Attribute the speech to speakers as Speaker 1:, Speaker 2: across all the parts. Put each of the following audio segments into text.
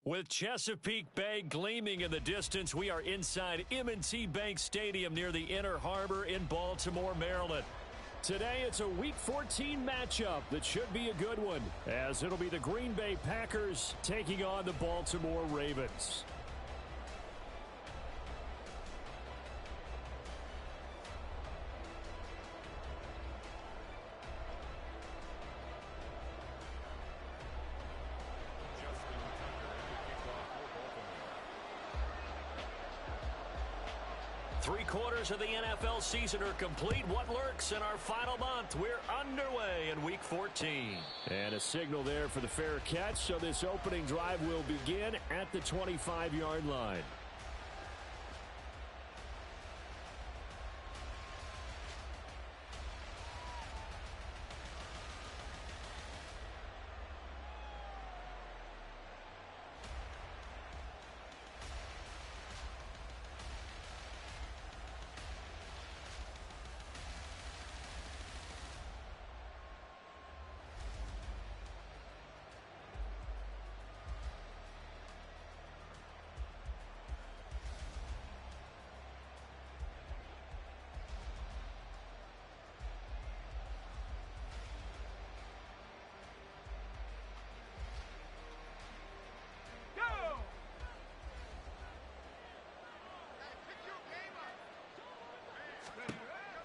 Speaker 1: With Chesapeake Bay gleaming in the distance, we are inside M&T Bank Stadium near the Inner Harbor in Baltimore, Maryland. Today, it's a Week 14 matchup that should be a good one, as it'll be the Green Bay Packers taking on the Baltimore Ravens. Three-quarters of the NFL season are complete. What lurks in our final month? We're underway in Week 14. And a signal there for the fair catch, so this opening drive will begin at the 25-yard line.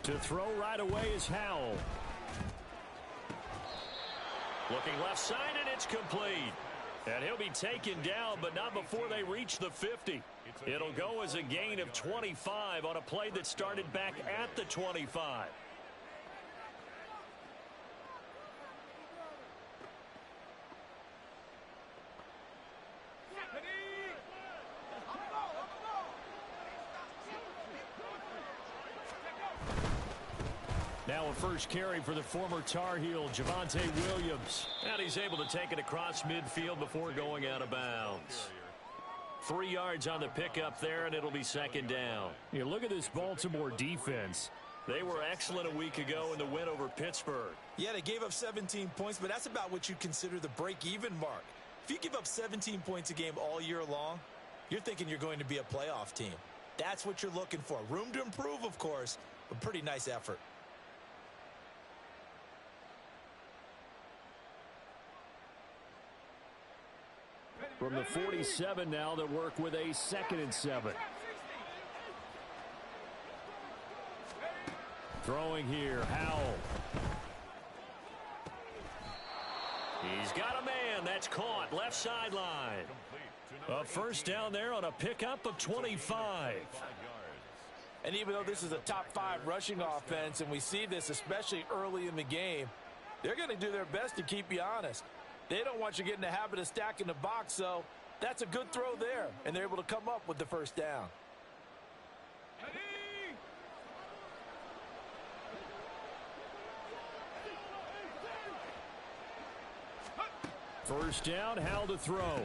Speaker 1: To throw right away is Howell. Looking left side, and it's complete. And he'll be taken down, but not before they reach the 50. It'll go as a gain of 25 on a play that started back at the 25. Now a first carry for the former Tar Heel, Javonte Williams. And he's able to take it across midfield before going out of bounds. 3 yards on the pickup there, and it'll be second down. You look at this Baltimore defense. They were excellent a week ago in the win over Pittsburgh.
Speaker 2: Yeah, they gave up 17 points, but that's about what you consider the break-even mark. If you give up 17 points a game all year long, you're thinking you're going to be a playoff team. That's what you're looking for. Room to improve, of course, but pretty nice effort.
Speaker 1: From the 47 now, they'll work with a 2nd and 7. Throwing here, Howell. He's got a man. That's caught. Left sideline. A first down there on a pickup of 25.
Speaker 3: And even though this is a top 5 rushing offense, and we see this especially early in the game, they're going to do their best to keep you honest. They don't want you to get in the habit of stacking the box, so that's a good throw there, and they're able to come up with the first down.
Speaker 1: First down, Howell to throw.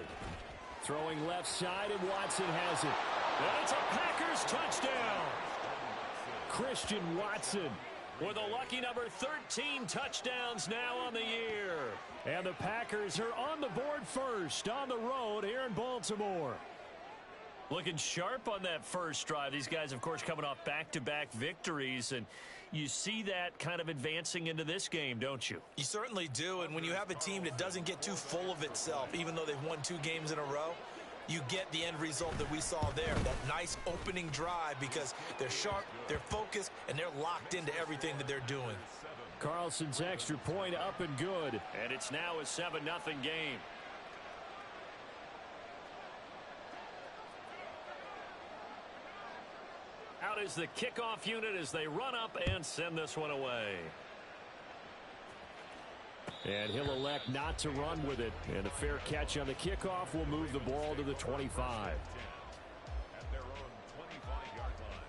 Speaker 1: Throwing left side, and Watson has it. And it's a Packers touchdown. Christian Watson with a lucky number 13 touchdowns now on the year. And the Packers are on the board first on the road here in Baltimore. Looking sharp on that first drive. These guys, of course, coming off back-to-back victories, and you see that kind of advancing into this game, don't you?
Speaker 2: You certainly do, and when you have a team that doesn't get too full of itself, even though they've won 2 games in a row, you get the end result that we saw there, that nice opening drive, because they're sharp, they're focused, and they're locked into everything that they're doing.
Speaker 1: Carlson's extra point up and good, and it's now a 7-0 game. Out is the kickoff unit as they run up and send this one away. And he'll elect not to run with it. And a fair catch on the kickoff will move the ball to the 25.
Speaker 4: At their own 25-yard line.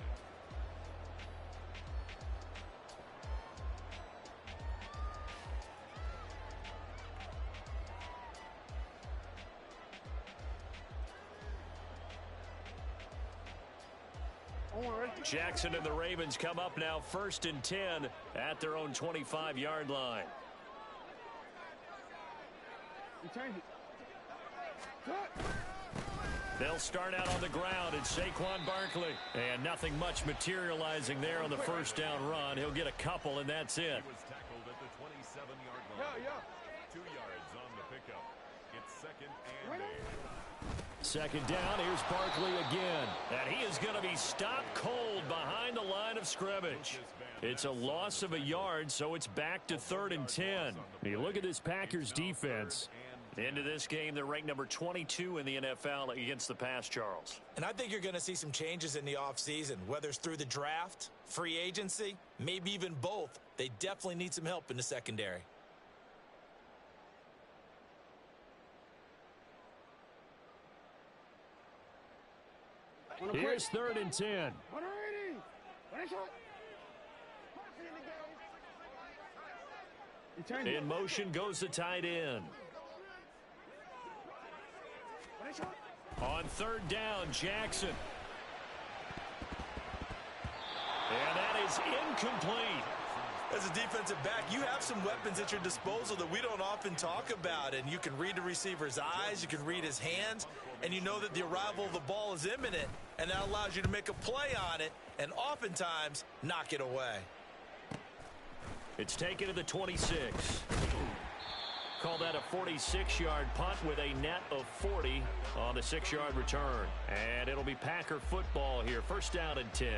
Speaker 1: Jackson and the Ravens come up now 1st and 10 at their own 25-yard line. They'll start out on the ground. It's Saquon Barkley. And nothing much materializing there on the first down run. He'll get a couple, and that's it.
Speaker 4: He was tackled at the 27-yard line. 2 yards on the pickup. It's second and 8.
Speaker 1: Second down, here's Barkley again. And he is going to be stopped cold behind the line of scrimmage. It's a loss of a yard, so it's back to 3rd and 10. You look at this Packers defense. Into this game, they're ranked number 22 in the NFL against the pass, Charles.
Speaker 2: And I think you're going to see some changes in the offseason, whether it's through the draft, free agency, maybe even both. They definitely need some help in the secondary.
Speaker 1: Here's 3rd and 10. In motion goes the tight end. On 3rd down, Jackson. And that is incomplete.
Speaker 2: As a defensive back, you have some weapons at your disposal that we don't often talk about. And you can read the receiver's eyes, you can read his hands, and you know that the arrival of the ball is imminent. And that allows you to make a play on it and oftentimes knock it away.
Speaker 1: It's taken to the 26. Call that a 46-yard punt with a net of 40 on the 6-yard return. And it'll be Packer football here. First down and 10.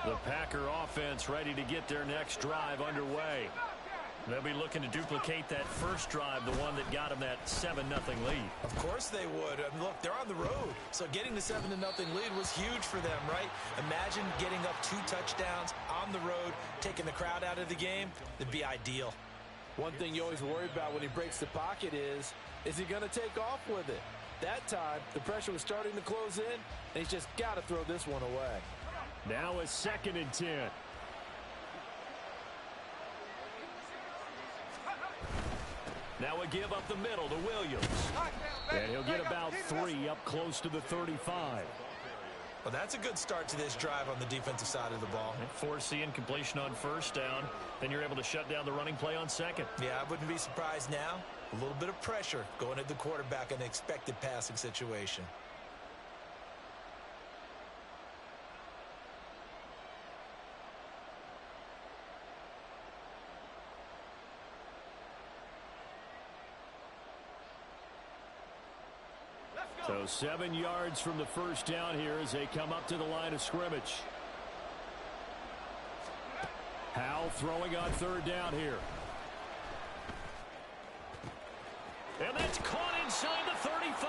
Speaker 1: The Packer offense ready to get their next drive underway. They'll be looking to duplicate that first drive, the one that got them that 7-0 lead.
Speaker 2: Of course they would. I mean, look, they're on the road. So getting the 7-0 lead was huge for them, right? Imagine getting up 2 touchdowns on the road, taking the crowd out of the game. It'd be ideal.
Speaker 3: One thing you always worry about when he breaks the pocket is he going to take off with it? That time, the pressure was starting to close in, and he's just got to throw this one away.
Speaker 1: Now a 2nd and 10. Now a give up the middle to Williams. And he'll get about 3 up close to the 35.
Speaker 2: Well, that's a good start to this drive on the defensive side of the ball.
Speaker 1: Force the incompletion on first down. Then you're able to shut down the running play on second.
Speaker 2: Yeah, I wouldn't be surprised now. A little bit of pressure going at the quarterback in an expected passing situation.
Speaker 1: So 7 yards from the first down here as they come up to the line of scrimmage. Howell throwing on 3rd down here. And that's caught inside the 35.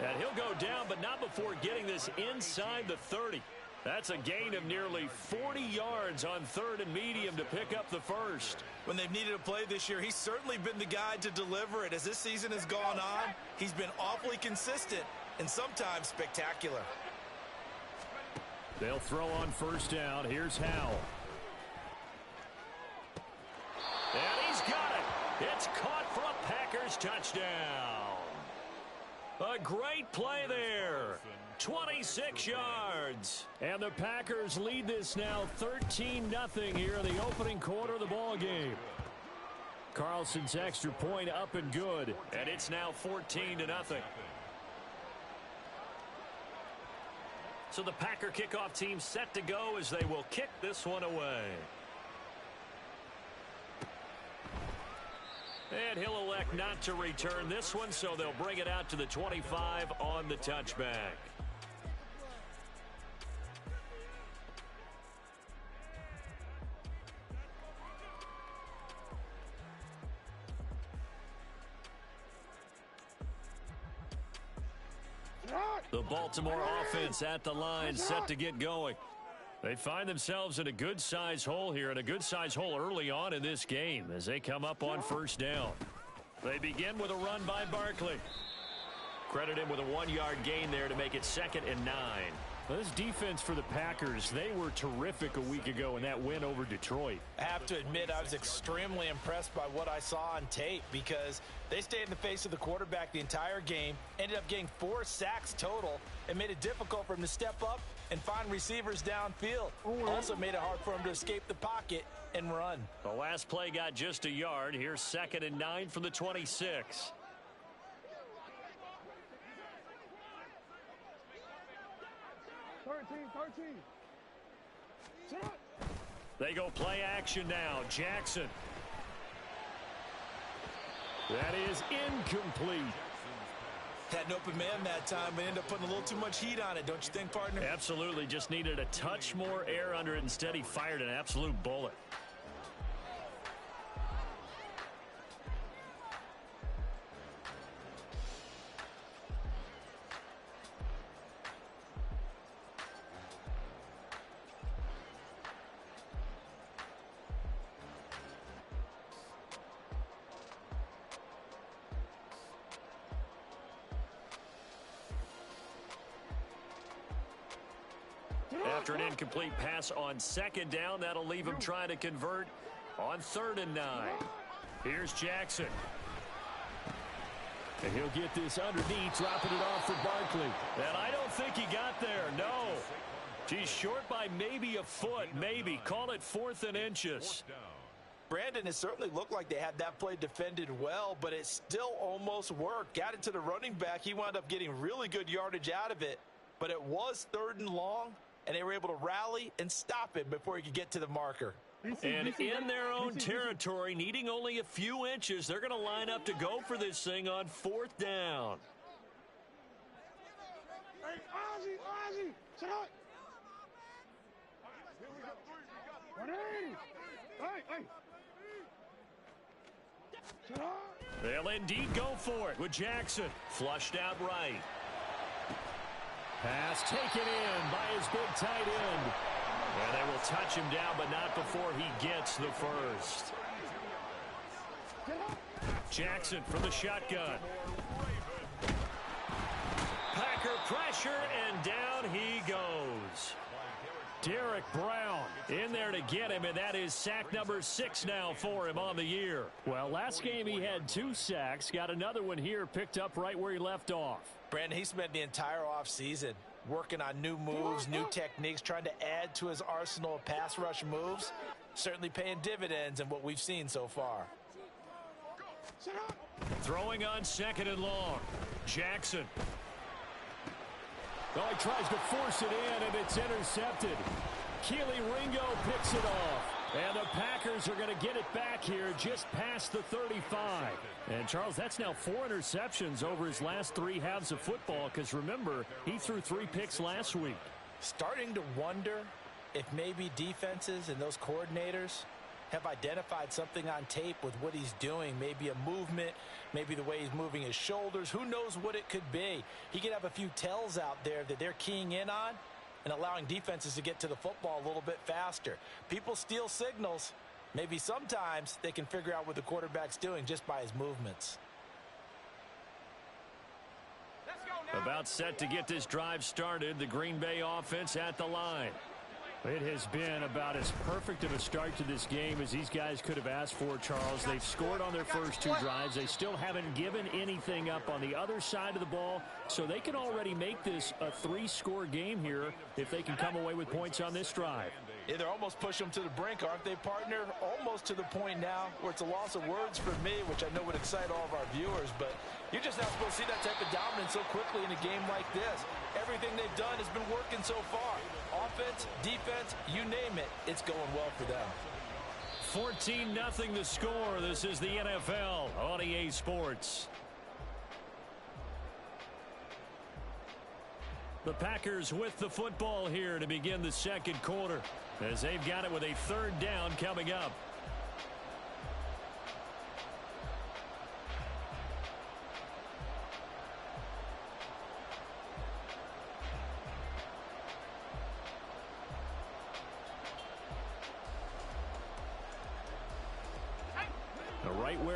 Speaker 1: And he'll go down, but not before getting this inside the 30. That's a gain of nearly 40 yards on 3rd and medium to pick up the first.
Speaker 2: When they've needed a play this year, he's certainly been the guy to deliver it. As this season has gone on, he's been awfully consistent and sometimes spectacular.
Speaker 1: They'll throw on first down. Here's Howell. And he's got it. It's caught for a Packers touchdown. A great play there. 26 yards. And the Packers lead this now 13-0 here in the opening quarter of the ball game. Carlson's extra point up and good. And it's now 14-0. So the Packer kickoff team set to go as they will kick this one away. And he'll elect not to return this one, so they'll bring it out to the 25 on the touchback. The Baltimore offense at the line, set to get going. They find themselves in a good-sized hole here, and a good-sized hole early on in this game as they come up on first down. They begin with a run by Barkley. Credit him with a 1-yard gain there to make it 2nd and 9. Well, this defense for the Packers, they were terrific a week ago in that win over Detroit.
Speaker 3: I have to admit, I was extremely impressed by what I saw on tape because they stayed in the face of the quarterback the entire game, ended up getting 4 sacks total, and made it difficult for him to step up and find receivers downfield. Also made it hard for him to escape the pocket and run.
Speaker 1: The last play got just a yard. Here's 2nd and 9 from the 26. They go play action now. Jackson. That is incomplete.
Speaker 2: Had an open man that time, but ended up putting a little too much heat on it, don't you think, partner?
Speaker 1: Absolutely. Just needed a touch more air under it. Instead, he fired an absolute bullet. After an incomplete pass on 2nd down, that'll leave him trying to convert on 3rd and 9. Here's Jackson. And he'll get this underneath, dropping it off for Barkley. And I don't think he got there, no. He's short by maybe a foot, maybe. Call it 4th and inches.
Speaker 3: Brandon, it certainly looked like they had that play defended well, but it still almost worked. Got it to the running back. He wound up getting really good yardage out of it, but it was 3rd and long, and they were able to rally and stop it before he could get to the marker.
Speaker 1: And in their own territory, needing only a few inches, they're going to line up to go for this thing on 4th down.
Speaker 5: Hey, Ozzy, shut up. 180. Hey. Shut up.
Speaker 1: They'll indeed go for it with Jackson. Flushed out right. Pass taken in by his big tight end. And they will touch him down, but not before he gets the first. Jackson from the shotgun. Packer pressure, and down he goes. Derek Brown in there to get him, and that is sack number 6 now for him on the year. Well, last game he had 2 sacks. Got another one here, picked up right where he left off.
Speaker 3: Brandon, he spent the entire offseason working on new moves, new techniques, trying to add to his arsenal of pass rush moves. Certainly paying dividends in what we've seen so far.
Speaker 1: Throwing on 2nd and long. Jackson.
Speaker 5: Oh, he tries to force it in, and it's intercepted. Keely Ringo picks it off. And the Packers are going to get it back here just past the 35.
Speaker 1: And, Charles, that's now 4 interceptions over his last 3 halves of football because, remember, he threw 3 picks last week.
Speaker 3: Starting to wonder if maybe defenses and those coordinators have identified something on tape with what he's doing. Maybe a movement, maybe the way he's moving his shoulders. Who knows what it could be? He could have a few tells out there that they're keying in on and allowing defenses to get to the football a little bit faster. People steal signals. Maybe sometimes they can figure out what the quarterback's doing just by his movements.
Speaker 1: About set to get this drive started, the Green Bay offense at the line.
Speaker 5: It has been about as perfect of a start to this game as these guys could have asked for, Charles. They've scored on their first 2 drives. They still haven't given anything up on the other side of the ball, so they can already make this a 3-score game here if they can come away with points on this drive.
Speaker 3: Yeah, they're almost pushing them to the brink, aren't they, partner? Almost to the point now where it's a loss of words for me, which I know would excite all of our viewers, but you're just not supposed to see that type of dominance so quickly in a game like this. Everything they've done has been working so far. Offense, defense, you name it, it's going well for them.
Speaker 1: 14-0 the score. This is the NFL on EA Sports. The Packers with the football here to begin the 2nd quarter as they've got it with a 3rd down coming up.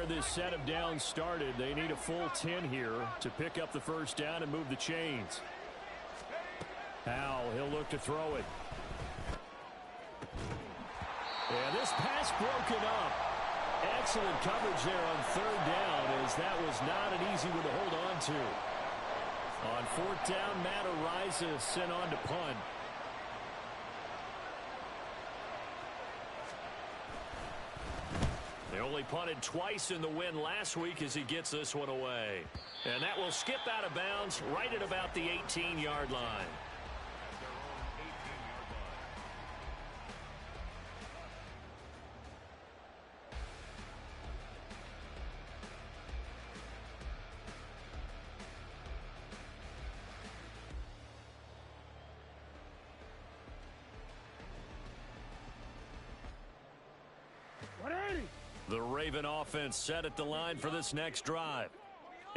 Speaker 5: where this set of downs started. They need a full 10 here to pick up the first down and move the chains. Howell, he'll look to throw it. And this pass broken up. Excellent coverage there on third down, as that was not an easy one to hold on to. On fourth down, Matt Ariza sent on to punt. They only punted twice in the win last week as he gets this one away. And that will skip out of bounds right at about the 18-yard line. The Raven offense set at the line for this next drive.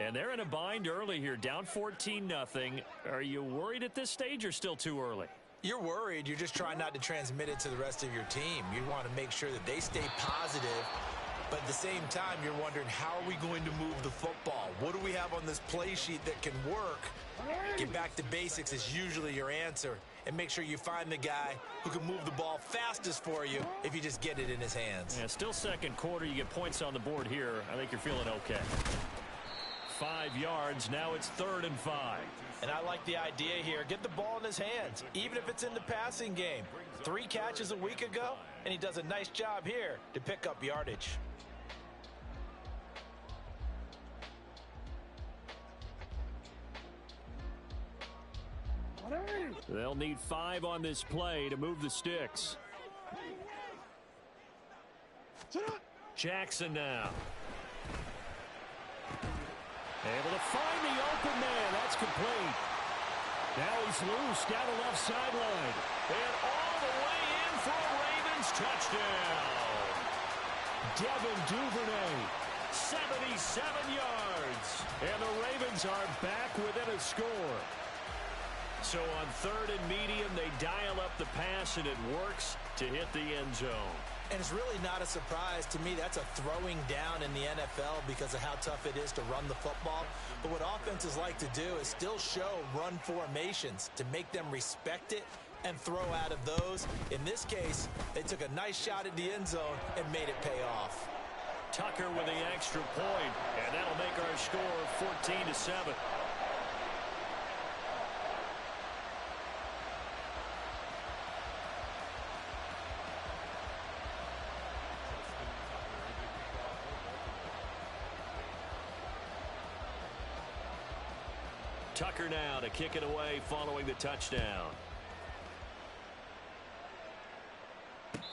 Speaker 5: And they're in a bind early here, down 14-0. Are you worried at this stage or still too early?
Speaker 2: You're worried. You're just trying not to transmit it to the rest of your team. You want to make sure that they stay positive. But at the same time, you're wondering, how are we going to move the football? What do we have on this play sheet that can work? Get back to basics is usually your answer. And make sure you find the guy who can move the ball fastest for you if you just get it in his hands.
Speaker 5: Yeah, still second quarter. You get points on the board here. I think you're feeling okay. 5 yards. Now it's 3rd and 5.
Speaker 3: And I like the idea here. Get the ball in his hands, even if it's in the passing game. 3 catches a week ago, and he does a nice job here to pick up yardage.
Speaker 5: They'll need 5 on this play to move the sticks. Jackson now. Able to find the open man. That's complete. Now he's loose down the left sideline. And all the way in for a Ravens touchdown. Devin Duvernay, 77 yards. And the Ravens are back within a score. So on 3rd and medium, they dial up the pass, and it works to hit the end zone.
Speaker 2: And it's really not a surprise to me. That's a throwing down in the NFL because of how tough it is to run the football. But what offenses like to do is still show run formations to make them respect it and throw out of those. In this case, they took a nice shot at the end zone and made it pay off.
Speaker 5: Tucker with the extra point, and that'll make our score 14-7. Tucker now to kick it away following the touchdown.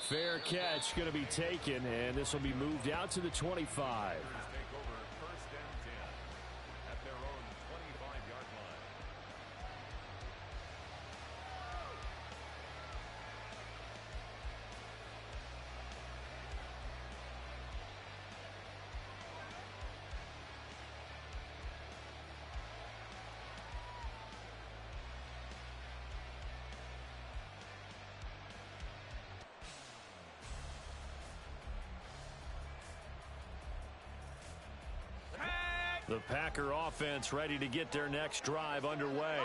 Speaker 5: Fair catch going to be taken, and this will be moved out to the 25. The Packer offense ready to get their next drive underway.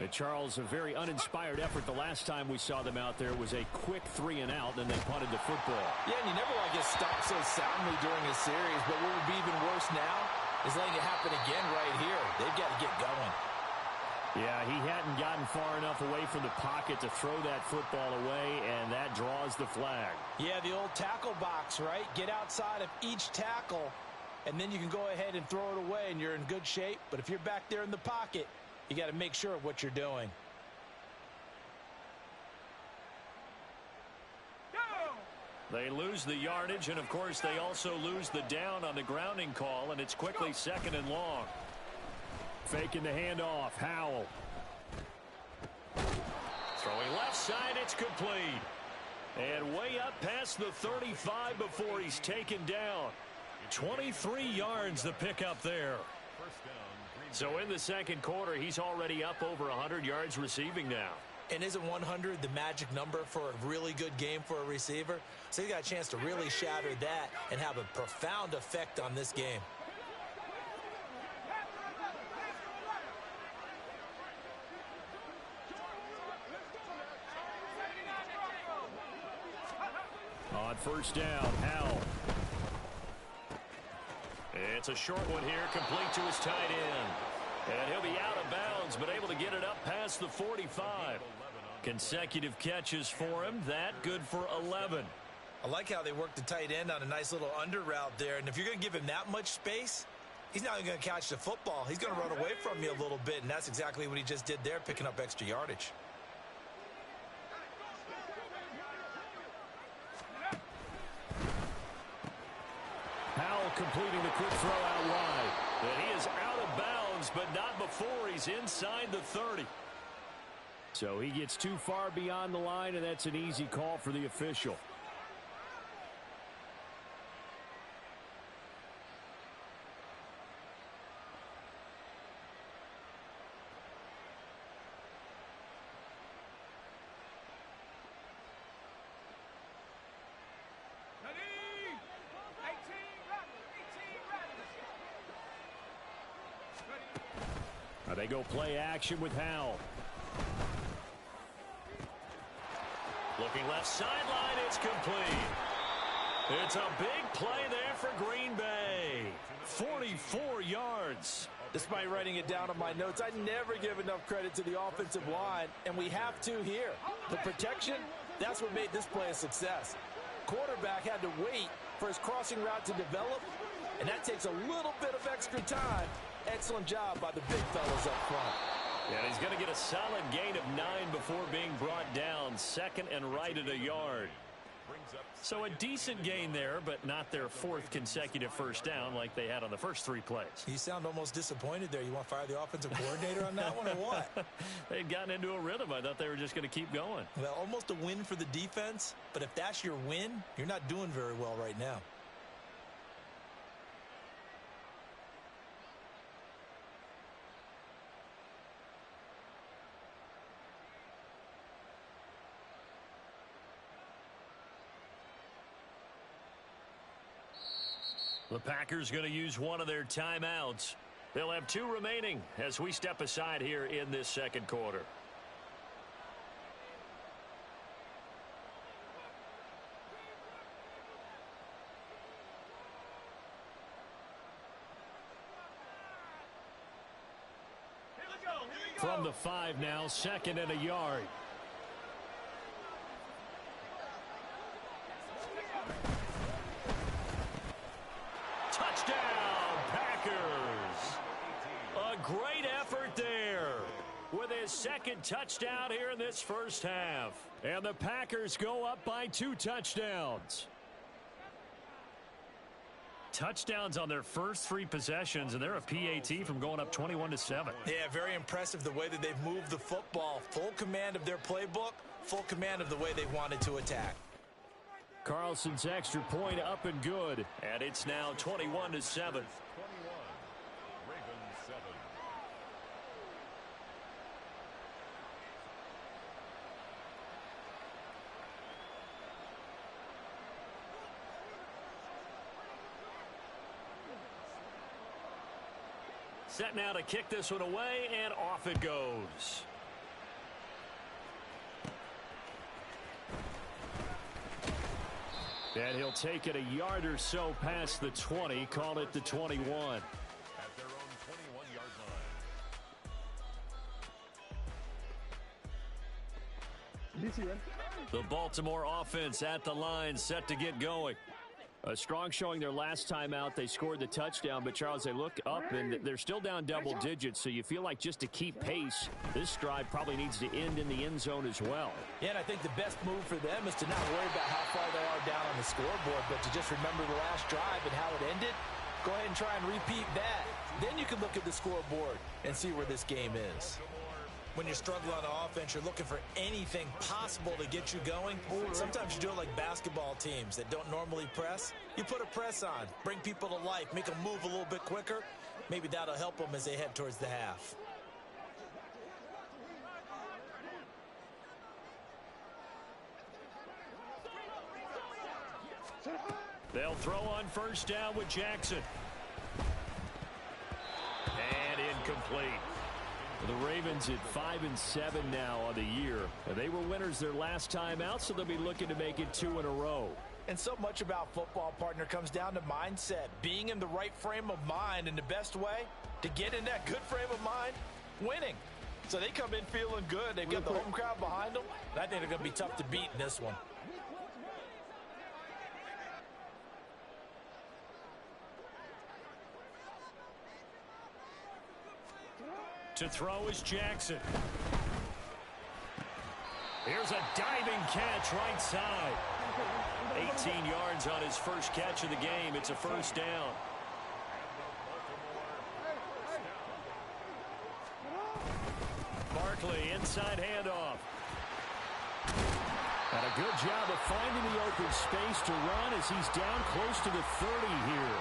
Speaker 5: And Charles, a very uninspired effort the last time we saw them out there was a quick 3 and out, and they punted the football.
Speaker 3: Yeah, and you never want to get stopped so soundly during a series, but what would be even worse now is letting it happen again right here. They've got to get going.
Speaker 5: Yeah, he hadn't gotten far enough away from the pocket to throw that football away, and that draws the flag.
Speaker 3: Yeah, the old tackle box, right? Get outside of each tackle, and then you can go ahead and throw it away, and you're in good shape. But if you're back there in the pocket, you got to make sure of what you're doing.
Speaker 5: They lose the yardage, and, of course, they also lose the down on the grounding call, and it's quickly 2nd and long. Faking the handoff, Howell. Throwing left side, it's complete. And way up past the 35 before he's taken down. 23 yards the pickup there. So in the second quarter, he's already up over 100 yards receiving now.
Speaker 2: And isn't 100 the magic number for a really good game for a receiver? So he got a chance to really shatter that and have a profound effect on this game.
Speaker 5: On first down, Howell. It's a short one here, complete to his tight end. And he'll be out of bounds, but able to get it up past the 45. Consecutive catches for him. That good for 11.
Speaker 2: I like how they work the tight end on a nice little under route there. And if you're going to give him that much space, he's not even going to catch the football. He's going to run away from you a little bit, and that's exactly what he just did there, picking up extra yardage.
Speaker 5: Howell completing the quick throw out wide. And he is out of bounds, but not before he's inside the 30. So he gets too far beyond the line, and that's an easy call for the official. They go play action with Howell. Looking left sideline, it's complete. It's a big play there for Green Bay. 44 yards.
Speaker 3: Despite writing it down on my notes, I never give enough credit to the offensive line, and we have to here. The protection, that's what made this play a success. Quarterback had to wait for his crossing route to develop, and that takes a little bit of extra time. Excellent job by the big fellas up front.
Speaker 5: Yeah, he's going to get a solid gain of 9 before being brought down. Second and right at a yard. So a decent gain there, but not their 4th consecutive first down like they had on the first 3 plays.
Speaker 2: You sound almost disappointed there. You want to fire the offensive coordinator on that one or what?
Speaker 5: They'd gotten into a rhythm. I thought they were just going to keep going.
Speaker 2: Well, almost a win for the defense, but if that's your win, you're not doing very well right now.
Speaker 5: The Packers going to use one of their timeouts. They'll have 2 remaining as we step aside here in this second quarter. From the 5 now, second and a yard. Touchdown, Packers. A great effort there with his second touchdown here in this first half. And the Packers go up by 2 touchdowns. Touchdowns on their first 3 possessions, and they're a PAT from going up 21-7.
Speaker 2: Yeah, very impressive the way that they've moved the football. Full command of their playbook, full command of the way they wanted to attack.
Speaker 5: Carlson's extra point up and good, and it's now 21-7.
Speaker 4: 21, Ravens 7.
Speaker 5: Set now to kick this one away, and off it goes. And he'll take it a yard or so past the 20, call it the 21.
Speaker 4: At their own 21-yard line.
Speaker 5: The Baltimore offense at the line, set to get going. A strong showing their last time out. They scored the touchdown, but Charles, they look up and they're still down double digits, so you feel like just to keep pace, this drive probably needs to end in the end zone as well.
Speaker 3: Yeah, and I think the best move for them is to not worry about how far they are down on the scoreboard, but to just remember the last drive and how it ended. Go ahead and try and repeat that. Then you can look at the scoreboard and see where this game is.
Speaker 2: When you're struggling on offense, you're looking for anything possible to get you going. Sometimes you do it like basketball teams that don't normally press. You put a press on, bring people to life, make them move a little bit quicker. Maybe that'll help them as they head towards the half.
Speaker 5: They'll throw on first down with Jackson. And incomplete. The Ravens at 5-7 now on the year. They were winners their last time out, so they'll be looking to make it 2 in a row.
Speaker 3: And so much about football, partner, comes down to mindset. Being in the right frame of mind, and the best way to get in that good frame of mind, winning. So they come in feeling good. They've got the home crowd behind them. And I think they're going to be tough to beat in this one.
Speaker 5: To throw is Jackson. Here's a diving catch right side. 18 yards on his first catch of the game. It's a first down. Barkley, inside handoff. And a good job of finding the open space to run as he's down close to the 30 here.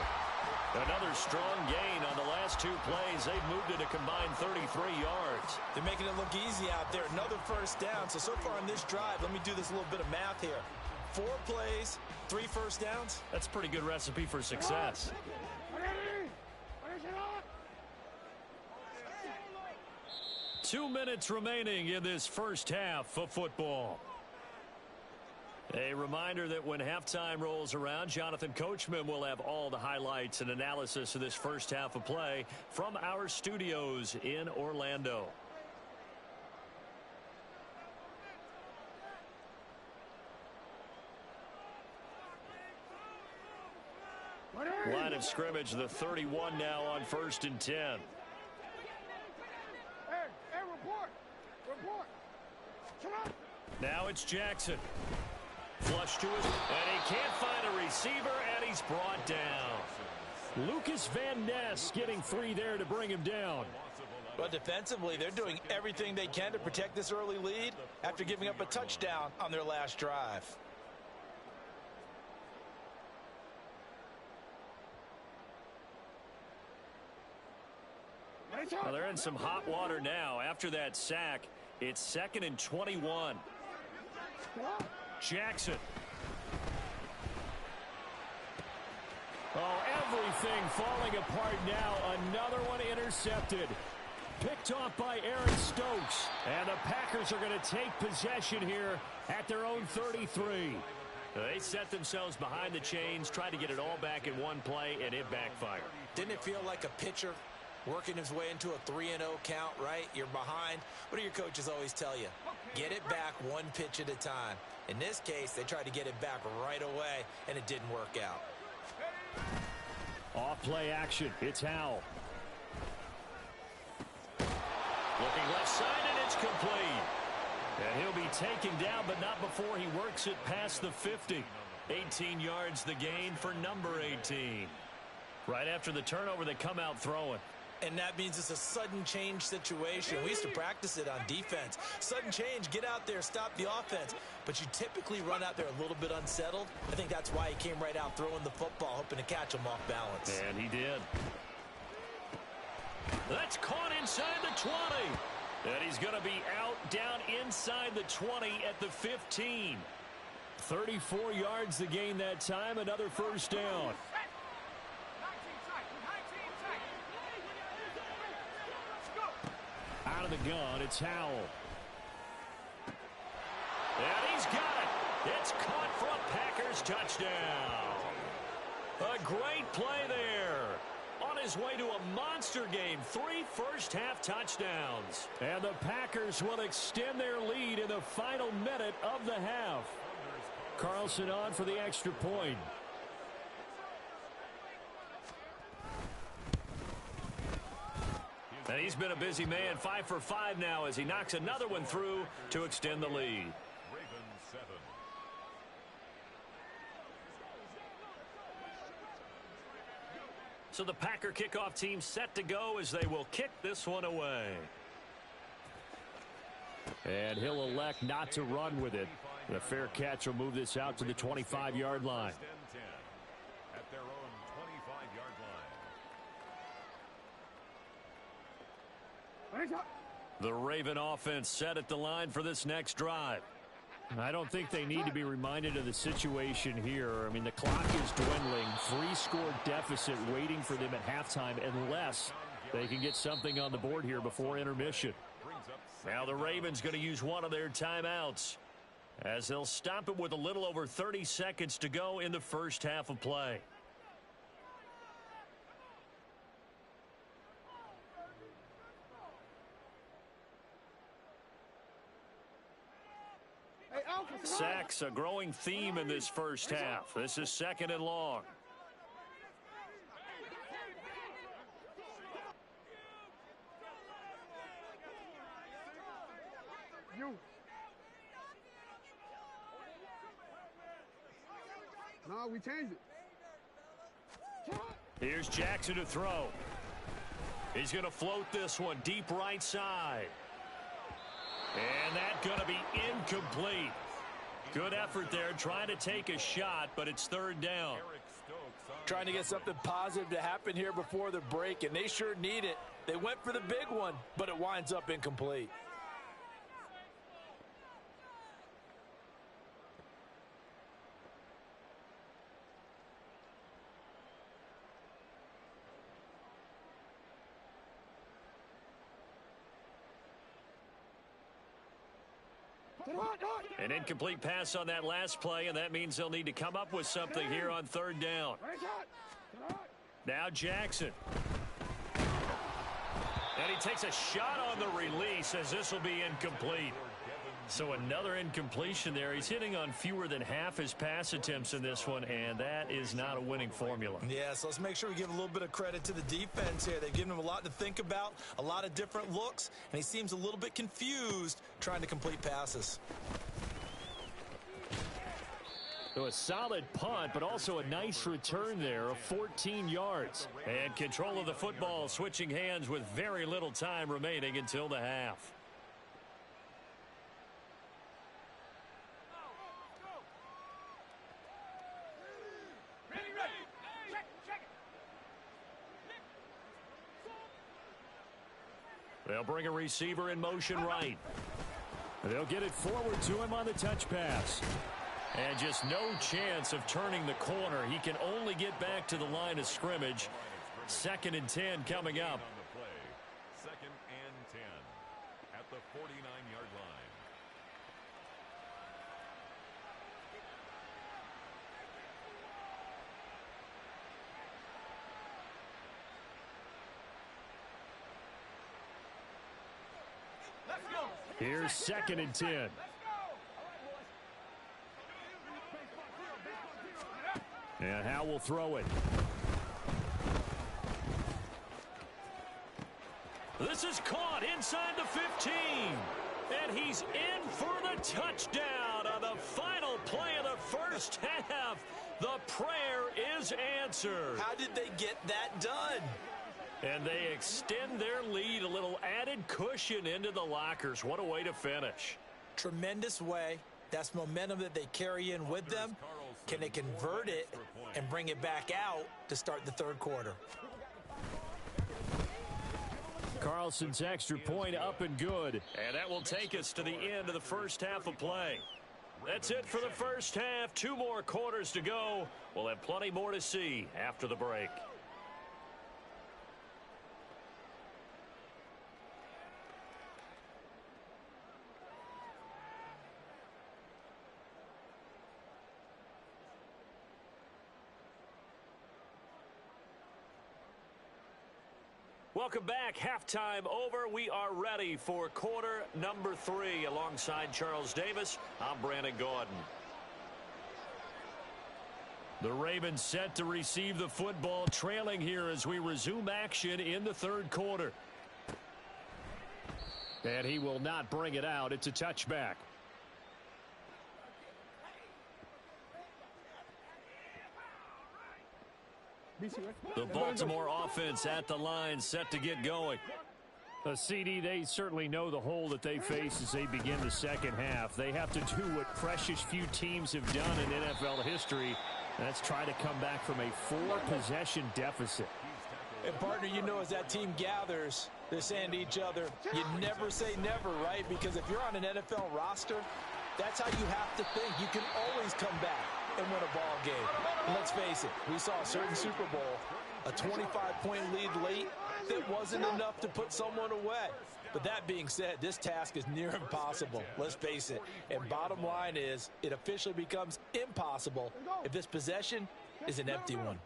Speaker 5: Another strong gain on the last 2 plays. They've moved it a combined 33 yards.
Speaker 2: They're making it look easy out there. Another first down. So far in this drive, let me do this little bit of math here. 4 plays, 3 first downs.
Speaker 5: That's a pretty good recipe for success. 2 minutes remaining in this first half of football. A reminder that when halftime rolls around, Jonathan Coachman will have all the highlights and analysis of this first half of play from our studios in Orlando. Line of scrimmage, the 31 now on 1st and 10.
Speaker 6: Hey, report. Come on.
Speaker 5: Now it's Jackson. Flush to his, and he can't find a receiver, and he's brought down. Lucas Van Ness getting 3 there to bring him down.
Speaker 3: But defensively, they're doing everything they can to protect this early lead after giving up a touchdown on their last drive.
Speaker 5: Well, they're in some hot water now. After that sack, it's 2nd and 21. Jackson. Oh, everything falling apart now. Another one intercepted. Picked off by Aaron Stokes. And the Packers are going to take possession here at their own 33. They set themselves behind the chains, tried to get it all back in one play, and it backfired.
Speaker 2: Didn't it feel like a pitcher working his way into a 3-0 count, right? You're behind. What do your coaches always tell you? Get it back 1 pitch at a time. In this case, they tried to get it back right away, and it didn't work out.
Speaker 5: Off play action. It's Howell. Looking left side, and it's complete. And he'll be taken down, but not before he works it past the 50. 18 yards the gain for number 18. Right after the turnover, they come out throwing.
Speaker 2: And that means it's a sudden change situation. We used to practice it on defense. Sudden change, get out there, stop the offense. But you typically run out there a little bit unsettled. I think that's why he came right out throwing the football, hoping to catch him off balance.
Speaker 5: And he did. That's caught inside the 20. And he's going to be out down inside the 20 at the 15. 34 yards the gain that time, another first down. Out of the gun, it's Howell. And he's got it. It's caught for a Packers touchdown. A great play there. On his way to a monster game, 3 first-half touchdowns. And the Packers will extend their lead in the final minute of the half. Carlson on for the extra point. And he's been a busy man, 5 for 5 now as he knocks another one through to extend the lead.
Speaker 4: Ravens 7.
Speaker 5: So the Packer kickoff team set to go as they will kick this one away. And he'll elect not to run with it. The fair catch will move this out to the 25-yard line.
Speaker 4: At their own 25-yard line.
Speaker 5: The Raven offense set at the line for this next drive. I don't think they need to be reminded of the situation here. I mean, the clock is dwindling. 3-score deficit waiting for them at halftime unless they can get something on the board here before intermission.
Speaker 1: Now the Ravens going to use one of their timeouts as they'll stop it with a little over 30 seconds to go in the first half of play. Sacks, a growing theme in this first half. This is 2nd and long.
Speaker 6: No, we changed it.
Speaker 1: Here's Jackson to throw. He's going to float this one deep right side. And that's going to be incomplete. Good effort there, trying to take a shot, but it's 3rd down.
Speaker 3: Trying to get something positive to happen here before the break, and they sure need it. They went for the big one, but it winds up incomplete.
Speaker 1: An incomplete pass on that last play, and that means they'll need to come up with something here on 3rd down. Now Jackson. And he takes a shot on the release as this will be incomplete. So another incompletion there. He's hitting on fewer than half his pass attempts in this one, and that is not a winning formula.
Speaker 2: Yeah, so let's make sure we give a little bit of credit to the defense here. They've given him a lot to think about, a lot of different looks, and he seems a little bit confused trying to complete passes.
Speaker 5: So a solid punt, but also a nice return there of 14 yards.
Speaker 1: And control of the football switching hands with very little time remaining until the half. They'll bring a receiver in motion right.
Speaker 5: They'll get it forward to him on the touch pass.
Speaker 1: And just no chance of turning the corner. He can only get back to the line of scrimmage. 2nd and 10 coming up.
Speaker 4: 2nd and 10 at the 49-yard line.
Speaker 5: Here's 2nd and 10. And Howe will throw it.
Speaker 1: This is caught inside the 15. And he's in for the touchdown on the final play of the first half. The prayer is answered.
Speaker 2: How did they get that done?
Speaker 1: And they extend their lead, a little added cushion into the lockers. What a way to finish.
Speaker 2: Tremendous way. That's momentum that they carry in with them. Can they convert it and bring it back out to start the 3rd quarter?
Speaker 5: Carlson's extra point up and good.
Speaker 1: And that will take us to the end of the first half of play. That's it for the first half. 2 more quarters to go. We'll have plenty more to see after the break. Welcome back. Halftime over. We are ready for quarter number 3. Alongside Charles Davis, I'm Brandon Gordon. The Ravens set to receive the football, trailing here as we resume action in the 3rd quarter.
Speaker 5: And he will not bring it out. It's a touchback.
Speaker 1: The Baltimore offense at the line, set to get going.
Speaker 5: CD, they certainly know the hole that they face as they begin the second half. They have to do what precious few teams have done in NFL history. That's try to come back from a 4-possession deficit.
Speaker 3: And, partner, you know, as that team gathers, they're saying to each other, you never say never, right? Because if you're on an NFL roster, That's how you have to think. You can always come back and win a ball game. And let's face it, we saw a certain Super Bowl, a 25-point lead late that wasn't enough to put someone away. But that being said, this task is near impossible. Let's face it. And bottom line is, it officially becomes impossible if this possession is an empty one.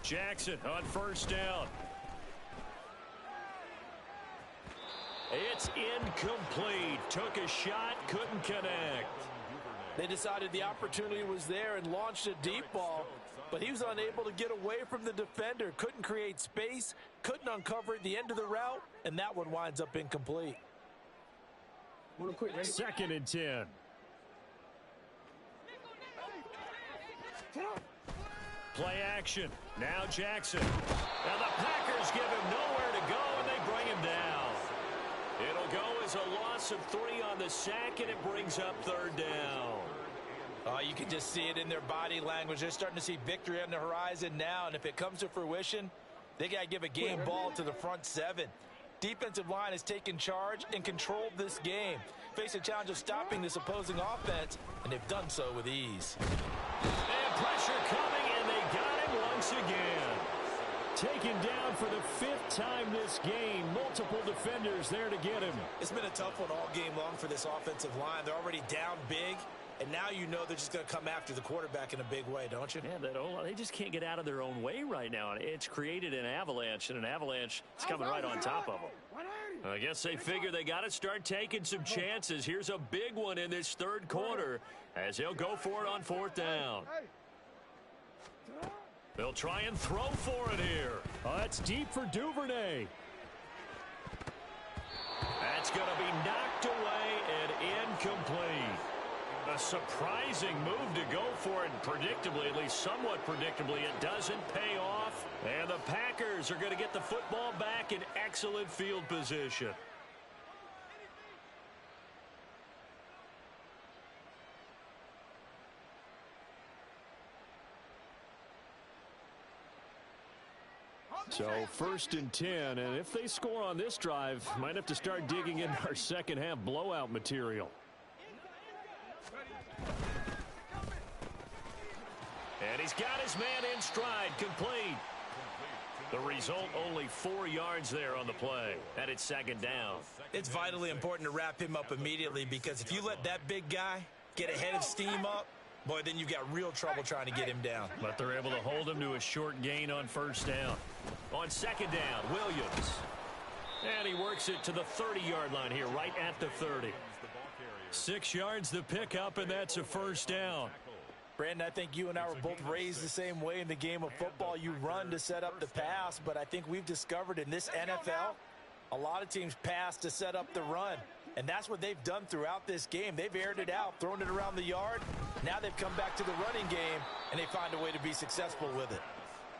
Speaker 5: Jackson on first down. It's incomplete. Took a shot, couldn't connect.
Speaker 3: They decided the opportunity was there and launched a deep ball, but he was unable to get away from the defender. Couldn't create space, couldn't uncover at the end of the route, and that one winds up incomplete.
Speaker 5: 2nd and 10. Play action. Now Jackson. Now the Packers give him nowhere to go, and they bring him down. It'll go as a loss of 3 on the sack, and it brings up 3rd down.
Speaker 3: You can just see it in their body language. They're starting to see victory on the horizon now, and if it comes to fruition, they got to give a game ball to the front 7. Defensive line has taken charge and controlled this game. Face a challenge of stopping this opposing offense, and they've done so with ease.
Speaker 5: And pressure coming, and they got him once again. Taken down for the 5th time this game. Multiple defenders there to get him.
Speaker 2: It's been a tough one all game long for this offensive line. They're already down big, and now you know they're just going to come after the quarterback in a big way, don't you?
Speaker 5: Yeah, they just can't get out of their own way right now. It's created an avalanche, and an avalanche is coming right on top of them. I guess they figure they got to start taking some chances. Here's a big one in this 3rd quarter as he'll go for it on 4th down. They'll try and throw for it here. That's deep for Duvernay. That's going to be knocked away and incomplete. A surprising move to go for it. Predictably, at least somewhat predictably, it doesn't pay off. And the Packers are going to get the football back in excellent field position. So 1st and 10, and if they score on this drive, might have to start digging in our second half blowout material. And he's got his man in stride, complete. The result, only 4 yards there on the play, and it's 2nd down.
Speaker 2: It's vitally important to wrap him up immediately, because if you let that big guy get a head of steam up, boy, then you've got real trouble trying to get him down.
Speaker 5: But they're able to hold him to a short gain on 1st down. On 2nd down, Williams. And he works it to the 30-yard line here, right at the 30. 6 yards the pickup, and that's a 1st down.
Speaker 3: Brandon, I think you and I were both raised the same way in the game of football. You run to set up the pass, but I think we've discovered in this NFL, a lot of teams pass to set up the run. And that's what they've done throughout this game. They've aired it out, thrown it around the yard. Now they've come back to the running game, and they find a way to be successful with it.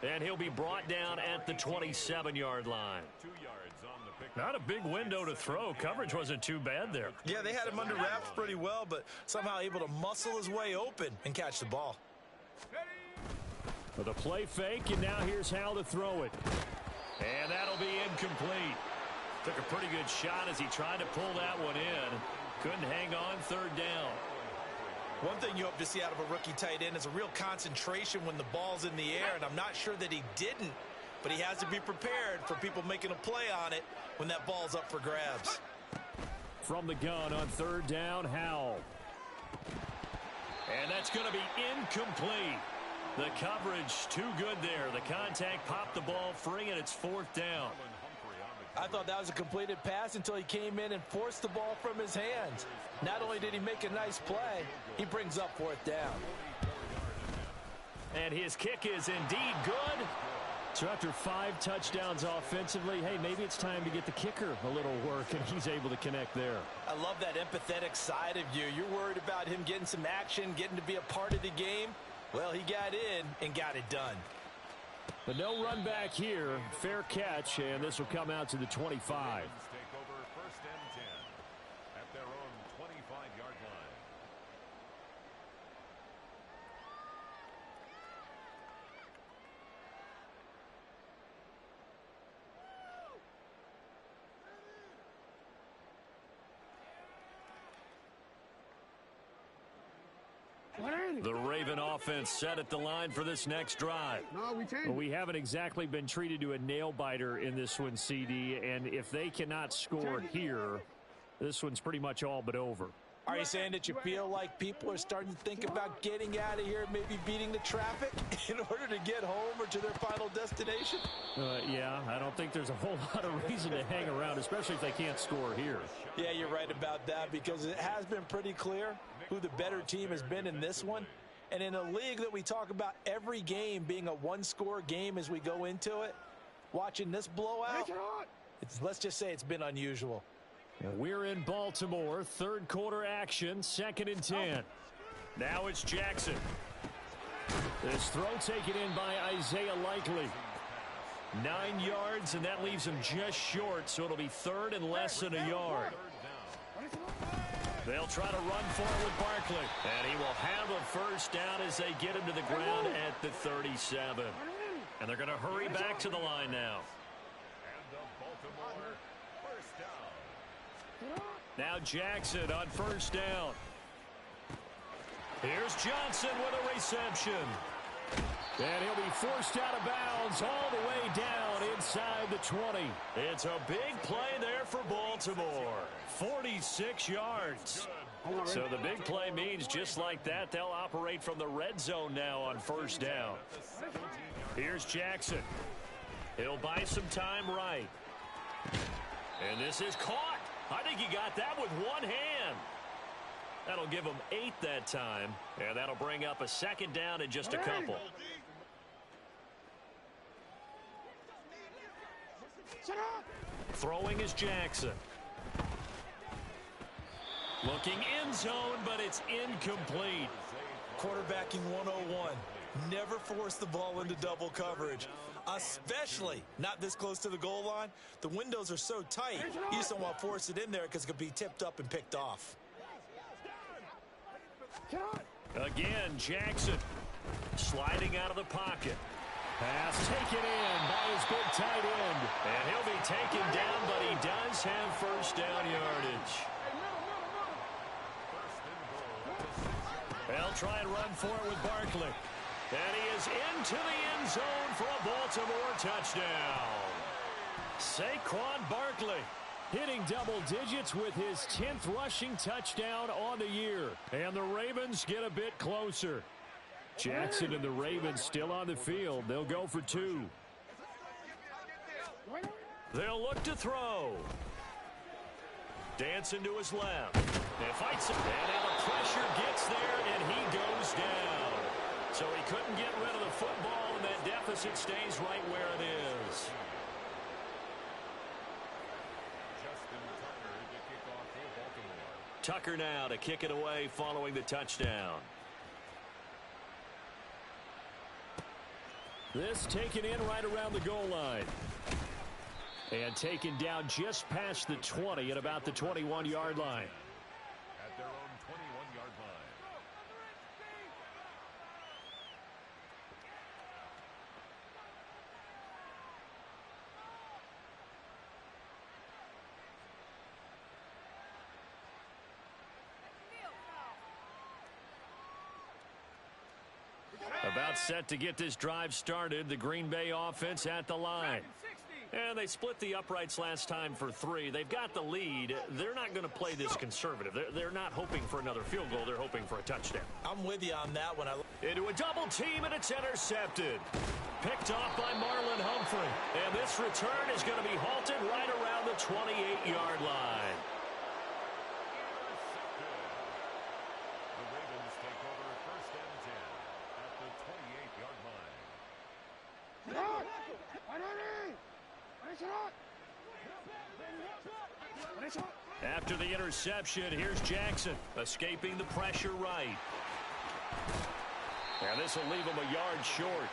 Speaker 5: And he'll be brought down at the 27-yard line.
Speaker 4: 2 yards on the pickup.
Speaker 5: Not a big window to throw. Coverage wasn't too bad there.
Speaker 2: Yeah, they had him under wraps pretty well, but somehow able to muscle his way open and catch the ball.
Speaker 5: With a play fake, and now here's how to throw it. And that'll be incomplete. Took a pretty good shot as he tried to pull that one in. Couldn't hang on 3rd down.
Speaker 2: One thing you hope to see out of a rookie tight end is a real concentration when the ball's in the air, and I'm not sure that he didn't, but he has to be prepared for people making a play on it when that ball's up for grabs.
Speaker 5: From the gun on 3rd down, Howell. And that's going to be incomplete. The coverage too good there. The contact popped the ball free, and it's 4th down.
Speaker 3: I thought that was a completed pass until he came in and forced the ball from his hands. Not only did he make a nice play, he brings up 4th down.
Speaker 5: And his kick is indeed good. So after 5 touchdowns offensively, hey, maybe it's time to get the kicker a little work, and he's able to connect there.
Speaker 3: I love that empathetic side of you. You're worried about him getting some action, getting to be a part of the game. Well, he got in and got it done.
Speaker 5: But no run back here. Fair catch, and this will come out to the 25.
Speaker 4: Take over 1st and 10 at their own 25-yard line.
Speaker 1: The Raven offense set at the line for this next drive.
Speaker 5: Well, we haven't exactly been treated to a nail-biter in this one, CD, and if they cannot score here, this one's pretty much all but over.
Speaker 3: Are you saying that you feel like people are starting to think about getting out of here, maybe beating the traffic in order to get home or to their final destination?
Speaker 5: Yeah, I don't think there's a whole lot of reason to hang around, especially if they can't score here.
Speaker 3: Yeah, you're right about that, because it has been pretty clear who the better team has been in this one. And in a league that we talk about every game being a one-score game as we go into it, watching this blowout, let's just say it's been unusual.
Speaker 5: We're in Baltimore, third quarter action, 2nd and 10. Now it's Jackson. This throw taken in by Isaiah Likely. 9 yards, and that leaves him just short, so it'll be 3rd and less than a yard. They'll try to run for it with Barkley. And he will have a first down as they get him to the ground at the 37. And they're going to hurry back to the line now. Now Jackson on first down. Here's Johnson with a reception. And he'll be forced out of bounds all the way down inside the 20. It's a big play there for Baltimore. 46 yards. So the big play means just like that, they'll operate from the red zone now on first down. Here's Jackson. He'll buy some time right. And this is caught. I think he got that with one hand. That'll give him 8 that time. And that'll bring up a 2nd down in just a couple. Throwing is Jackson. Looking end zone, but it's incomplete.
Speaker 2: Quarterbacking 101. Never force the ball into double coverage, especially not this close to the goal line. The windows are so tight, you just don't want to force it in there because it could be tipped up and picked off.
Speaker 5: Again, Jackson sliding out of the pocket. Pass taken in by his big tight end. And he'll be taken down, but he does have first down yardage. They'll try and run for it with Barkley. And he is into the end zone for a Baltimore touchdown. Saquon Barkley hitting double digits with his 10th rushing touchdown on the year. And the Ravens get a bit closer. Jackson and the Ravens still on the field. They'll go for 2. They'll look to throw. Dancing to his left. And fights it. And now the pressure gets there, and he goes down. So he couldn't get rid of the football, and that deficit stays right where it is. Tucker now to kick it away following the touchdown. This taken in right around the goal line. And taken down just past the 20 at about the 21-yard line.
Speaker 4: At their own 21-yard line.
Speaker 5: About set to get this drive started. The Green Bay offense at the line. And they split the uprights last time for 3. They've got the lead. They're not going to play this conservative. They're not hoping for another field goal. They're hoping for a touchdown.
Speaker 2: I'm with you on that one.
Speaker 5: Into a double team, and it's intercepted. Picked off by Marlon Humphrey. And this return is going to be halted right around the 28-yard line.
Speaker 4: The Ravens take over first and 10 at the 28-yard line.
Speaker 5: After the interception, here's Jackson escaping the pressure right. And this will leave him a yard short.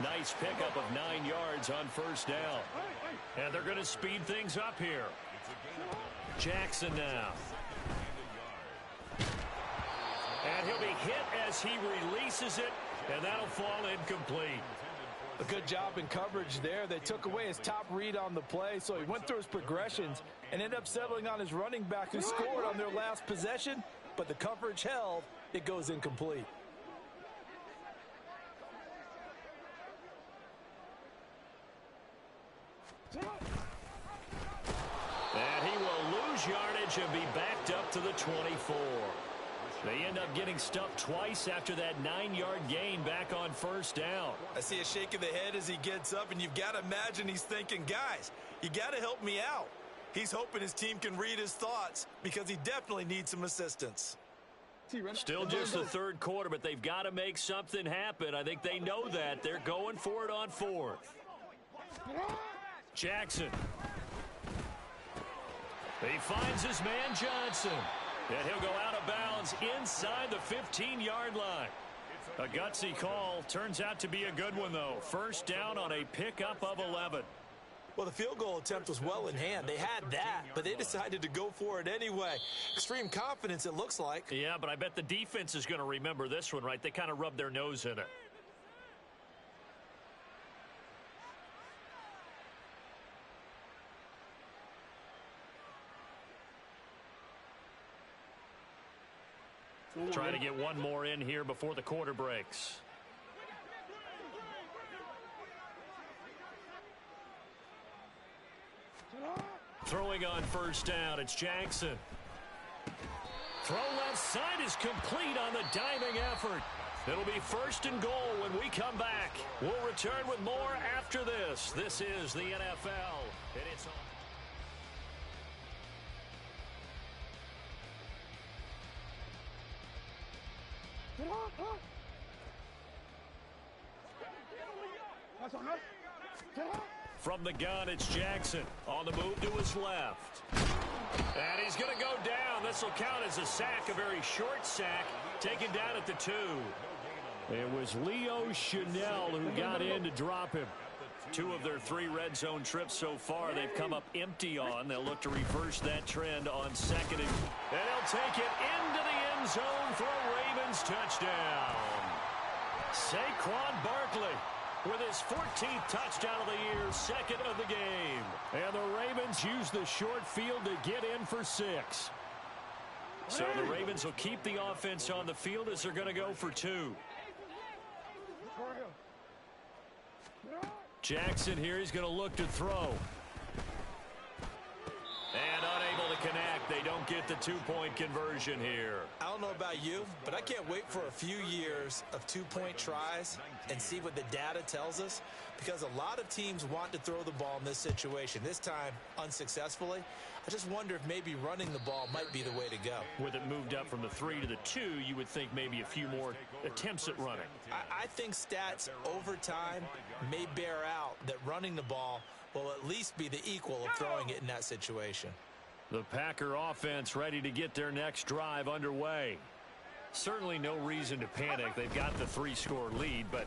Speaker 5: Nice pickup of 9 yards on first down. And they're going to speed things up here. Jackson now. And he'll be hit as he releases it, and that'll fall incomplete.
Speaker 3: A good job in coverage there. They took away his top read on the play, so he went through his progressions and ended up settling on his running back who scored on their last possession, but the coverage held. It goes incomplete.
Speaker 1: And he will lose yardage and be backed up to the 24. They end up getting stuffed twice after that 9-yard gain back on first down.
Speaker 2: I see a shake of the head as he gets up, and you've got to imagine he's thinking, guys, you got to help me out. He's hoping his team can read his thoughts because he definitely needs some assistance.
Speaker 1: Still just the third quarter, but they've got to make something happen. I think they know that. They're going for it on fourth. Jackson. He finds his man Johnson. And he'll go out of bounds inside the 15-yard line. A gutsy call. Turns out to be a good one, though. First down on a pickup of 11.
Speaker 2: Well, the field goal attempt was well in hand. They had that, but they decided to go for it anyway. Extreme confidence, it looks like.
Speaker 1: Yeah, but I bet the defense is going to remember this one, right? They kind of rubbed their nose in it. Trying to get one more in here before the quarter breaks. Throwing on first down, it's Jackson. Throw left side is complete on the diving effort. It'll be first and goal when we come back. We'll return with more after this. This is the NFL, and it's on. From the gun, it's Jackson. On the move to his left. And he's going to go down. This will count as a sack, a very short sack, taken down at the 2. It was Leo Chanel who got in to drop him. 2 of their 3 red zone trips so far they've come up empty on. They'll look to reverse that trend on second. And they'll take it into the end zone for a Ravens touchdown. Saquon Barkley with his 14th touchdown of the year, 2nd of the game. And the Ravens use the short field to get in for 6. So the Ravens will keep the offense on the field as they're going to go for 2. Jackson here, he's going to look to throw. And unable to connect. They don't get the 2-point conversion here.
Speaker 2: I don't know about you, but I can't wait for a few years of 2-point tries and see what the data tells us, because a lot of teams want to throw the ball in this situation. This time, unsuccessfully. I just wonder if maybe running the ball might be the way to go.
Speaker 1: With it moved up from the 3 to the 2, you would think maybe a few more attempts at running.
Speaker 2: I think stats over time may bear out that running the ball will at least be the equal of throwing it in that situation.
Speaker 1: The Packer offense ready to get their next drive underway. Certainly no reason to panic. They've got the 3-score lead, but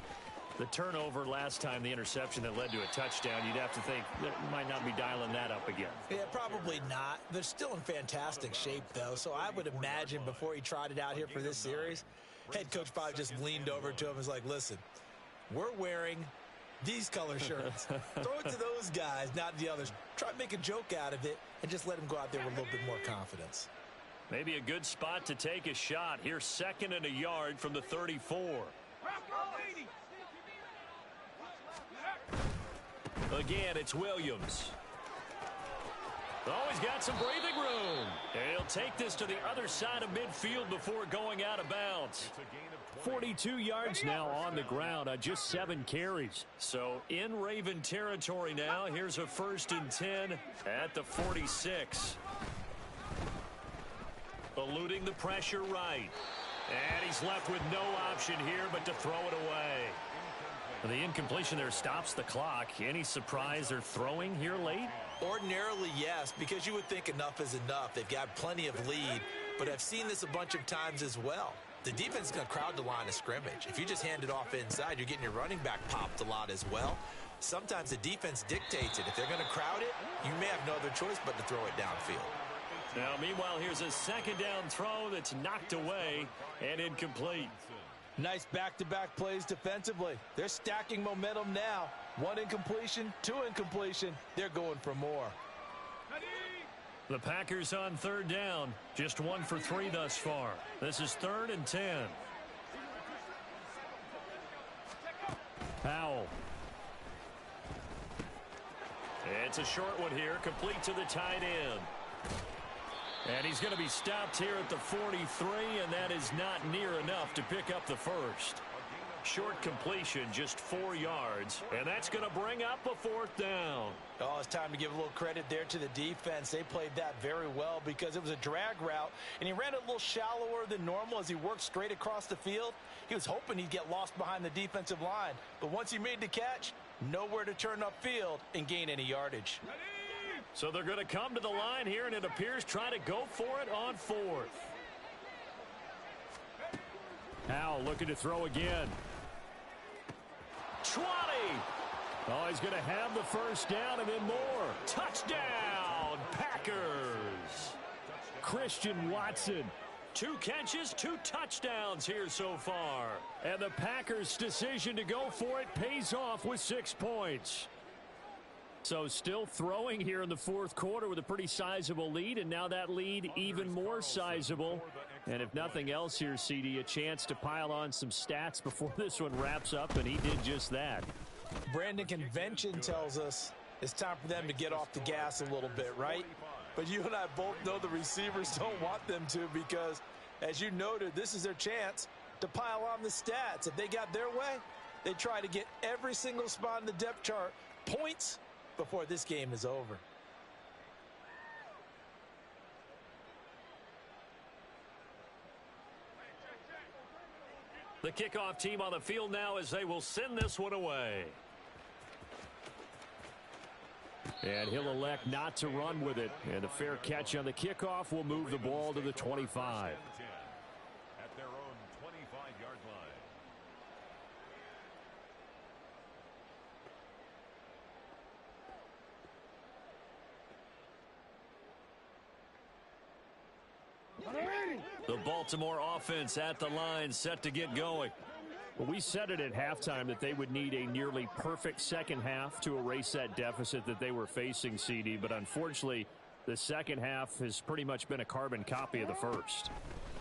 Speaker 1: the turnover last time, the interception that led to a touchdown, you'd have to think that might not be dialing that up again.
Speaker 2: Yeah, probably not. They're still in fantastic shape, though, so I would imagine before he trotted out here for this series, head coach probably just leaned over to him and was like, listen, we're wearing these color shirts. Throw it to those guys, not the others. Try to make a joke out of it and just let them go out there with a little bit more confidence.
Speaker 1: Maybe a good spot to take a shot. Here's 2nd and a yard from the 34. Again, it's Williams. Oh, he's got some breathing room. And he'll take this to the other side of midfield before going out of bounds. 42 yards now on the ground on just 7 carries. So in Raven territory now. Here's a 1st and 10 at the 46. Eluding the pressure right. And he's left with no option here but to throw it away. The incompletion there stops the clock. Any surprise they're throwing here late?
Speaker 2: Ordinarily, yes, because you would think enough is enough. They've got plenty of lead, but I've seen this a bunch of times as well. The defense is going to crowd the line of scrimmage. If you just hand it off inside, you're getting your running back popped a lot as well. Sometimes the defense dictates it. If they're going to crowd it, you may have no other choice but to throw it downfield.
Speaker 1: Now, meanwhile, here's a 2nd down throw that's knocked away and incomplete.
Speaker 3: Nice back-to-back plays defensively. They're stacking momentum now. 1 incompletion, 2 incompletion. They're going for more.
Speaker 1: The Packers on 3rd down. Just 1 for 3 thus far. This is 3rd and 10. Powell. It's a short one here, complete to the tight end. And he's going to be stopped here at the 43, and that is not near enough to pick up the first. Short completion, just 4 yards, and that's going to bring up a 4th down.
Speaker 3: Oh, it's time to give a little credit there to the defense. They played that very well because it was a drag route, and he ran a little shallower than normal as he worked straight across the field. He was hoping he'd get lost behind the defensive line, but once he made the catch, nowhere to turn upfield and gain any yardage.
Speaker 1: So they're going to come to the line here, and it appears trying to go for it on 4th.
Speaker 5: Howell looking to throw again.
Speaker 1: 20.
Speaker 5: Oh, he's going to have the first down and then more.
Speaker 1: Touchdown, Packers. Christian Watson. 2 catches, 2 touchdowns here so far.
Speaker 5: And the Packers' decision to go for it pays off with 6 points. So still throwing here in the 4th quarter with a pretty sizable lead, and now that lead even more sizable. And if nothing else here, CD, a chance to pile on some stats before this one wraps up, and he did just that.
Speaker 3: Brandon, convention tells us it's time for them to get off the gas a little bit, right? But you and I both know the receivers don't want them to because, as you noted, this is their chance to pile on the stats. If they got their way, they try to get every single spot in the depth chart points before this game is over.
Speaker 1: The kickoff team on the field now as they will send this one away.
Speaker 5: And he'll elect not to run with it. And a fair catch on the kickoff will move the ball to the 25.
Speaker 4: At their own 25-yard line.
Speaker 1: The Baltimore offense at the line, set to get going.
Speaker 5: Well, we said it at halftime that they would need a nearly perfect second half to erase that deficit that they were facing, CD. But unfortunately, the second half has pretty much been a carbon copy of the first.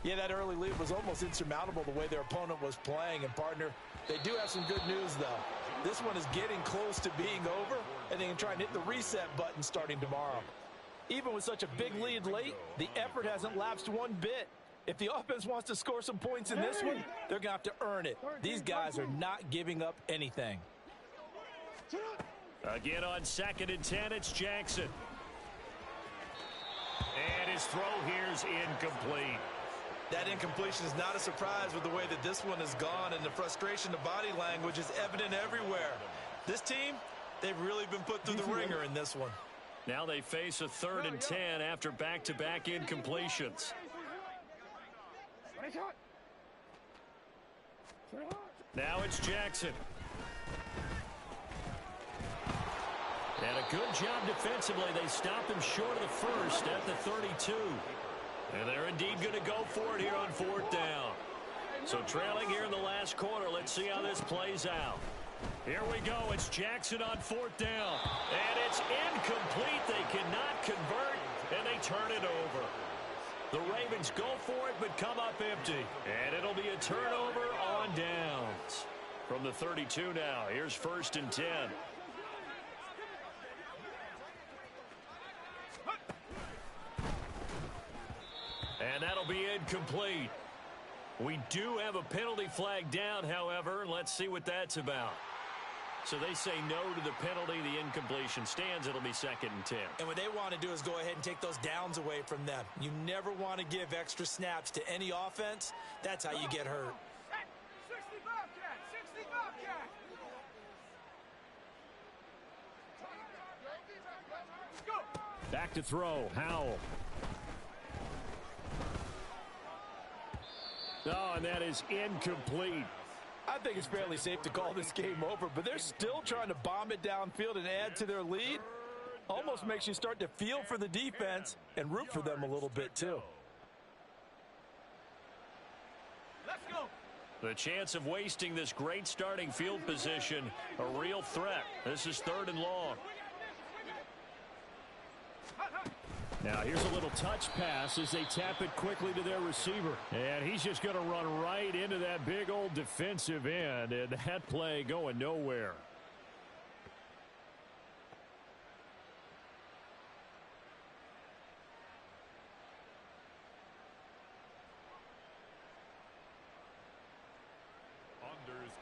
Speaker 3: Yeah, that early lead was almost insurmountable the way their opponent was playing. And, partner, they do have some good news, though. This one is getting close to being over, and they can try and hit the reset button starting tomorrow. Even with such a big lead late, the effort hasn't lapsed one bit. If the offense wants to score some points in this one, they're going to have to earn it. These guys are not giving up anything.
Speaker 1: Again on 2nd and 10, it's Jackson. And his throw here is incomplete.
Speaker 2: That incompletion is not a surprise with the way that this one has gone, and the frustration, the body language is evident everywhere. This team, they've really been put through the ringer in this one.
Speaker 1: Now they face a 3rd and 10 after back-to-back incompletions. Now it's Jackson. And a good job defensively. They stop him short of the first at the 32. And they're indeed going to go for it here on 4th down. So trailing here in the last quarter. Let's see how this plays out. Here we go. It's Jackson on 4th down. And it's incomplete. They cannot convert, and they turn it over. The Ravens go for it, but come up empty. And it'll be a turnover on downs. From the 32 now, here's 1st and 10. And that'll be incomplete. We do have a penalty flag down, however, and let's see what that's about. So they say no to the penalty. The incompletion stands. It'll be 2nd and 10.
Speaker 2: And what they want to do is go ahead and take those downs away from them. You never want to give extra snaps to any offense. That's how you get hurt.
Speaker 6: 60 Bobcat! 60 Bobcat! Go!
Speaker 5: Back to throw. Howell. Oh, and that is incomplete.
Speaker 3: I think it's fairly safe to call this game over, but they're still trying to bomb it downfield and add to their lead. Almost makes you start to feel for the defense and root for them a little bit, too.
Speaker 6: Let's go!
Speaker 1: The chance of wasting this great starting field position, a real threat. This is 3rd and long.
Speaker 5: Now here's a little touch pass as they tap it quickly to their receiver. And he's just going to run right into that big old defensive end. And that play going nowhere.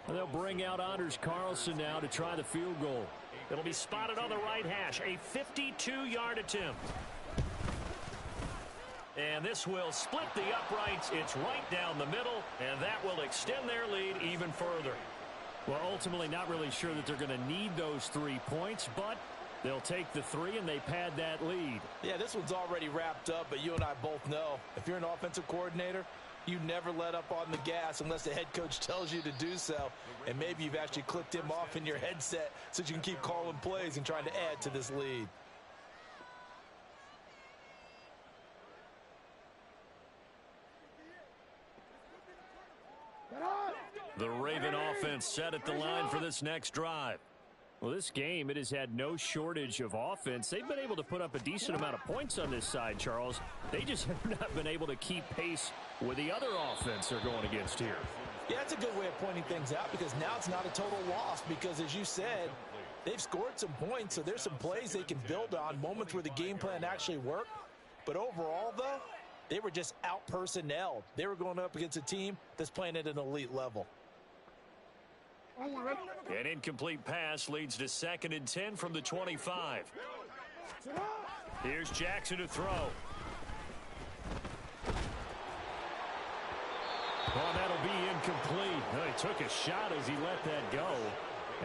Speaker 5: And they'll bring out Anders Carlson now to try the field goal.
Speaker 1: It'll be spotted on the right hash. A 52-yard attempt. And this will split the uprights. It's right down the middle, and that will extend their lead even further.
Speaker 5: Well, ultimately not really sure that they're going to need those 3 points, but they'll take the 3 and they pad that lead.
Speaker 3: Yeah, this one's already wrapped up, but you and I both know if you're an offensive coordinator, you never let up on the gas unless the head coach tells you to do so. And maybe you've actually clicked him off in your headset so you can keep calling plays and trying to add to this lead.
Speaker 5: The Raven offense set at the line for this next drive. Well, this game, it has had no shortage of offense. They've been able to put up a decent amount of points on this side, Charles. They just have not been able to keep pace with the other offense they're going against here.
Speaker 3: Yeah, that's a good way of pointing things out because now it's not a total loss because, as you said, they've scored some points, so there's some plays they can build on, moments where the game plan actually worked. But overall, though, they were just out-personnelled. They were going up against a team that's playing at an elite level.
Speaker 5: An incomplete pass leads to 2nd and 10 from the 25. Here's Jackson to throw. Oh, that'll be incomplete. Oh, he took a shot as he let that go.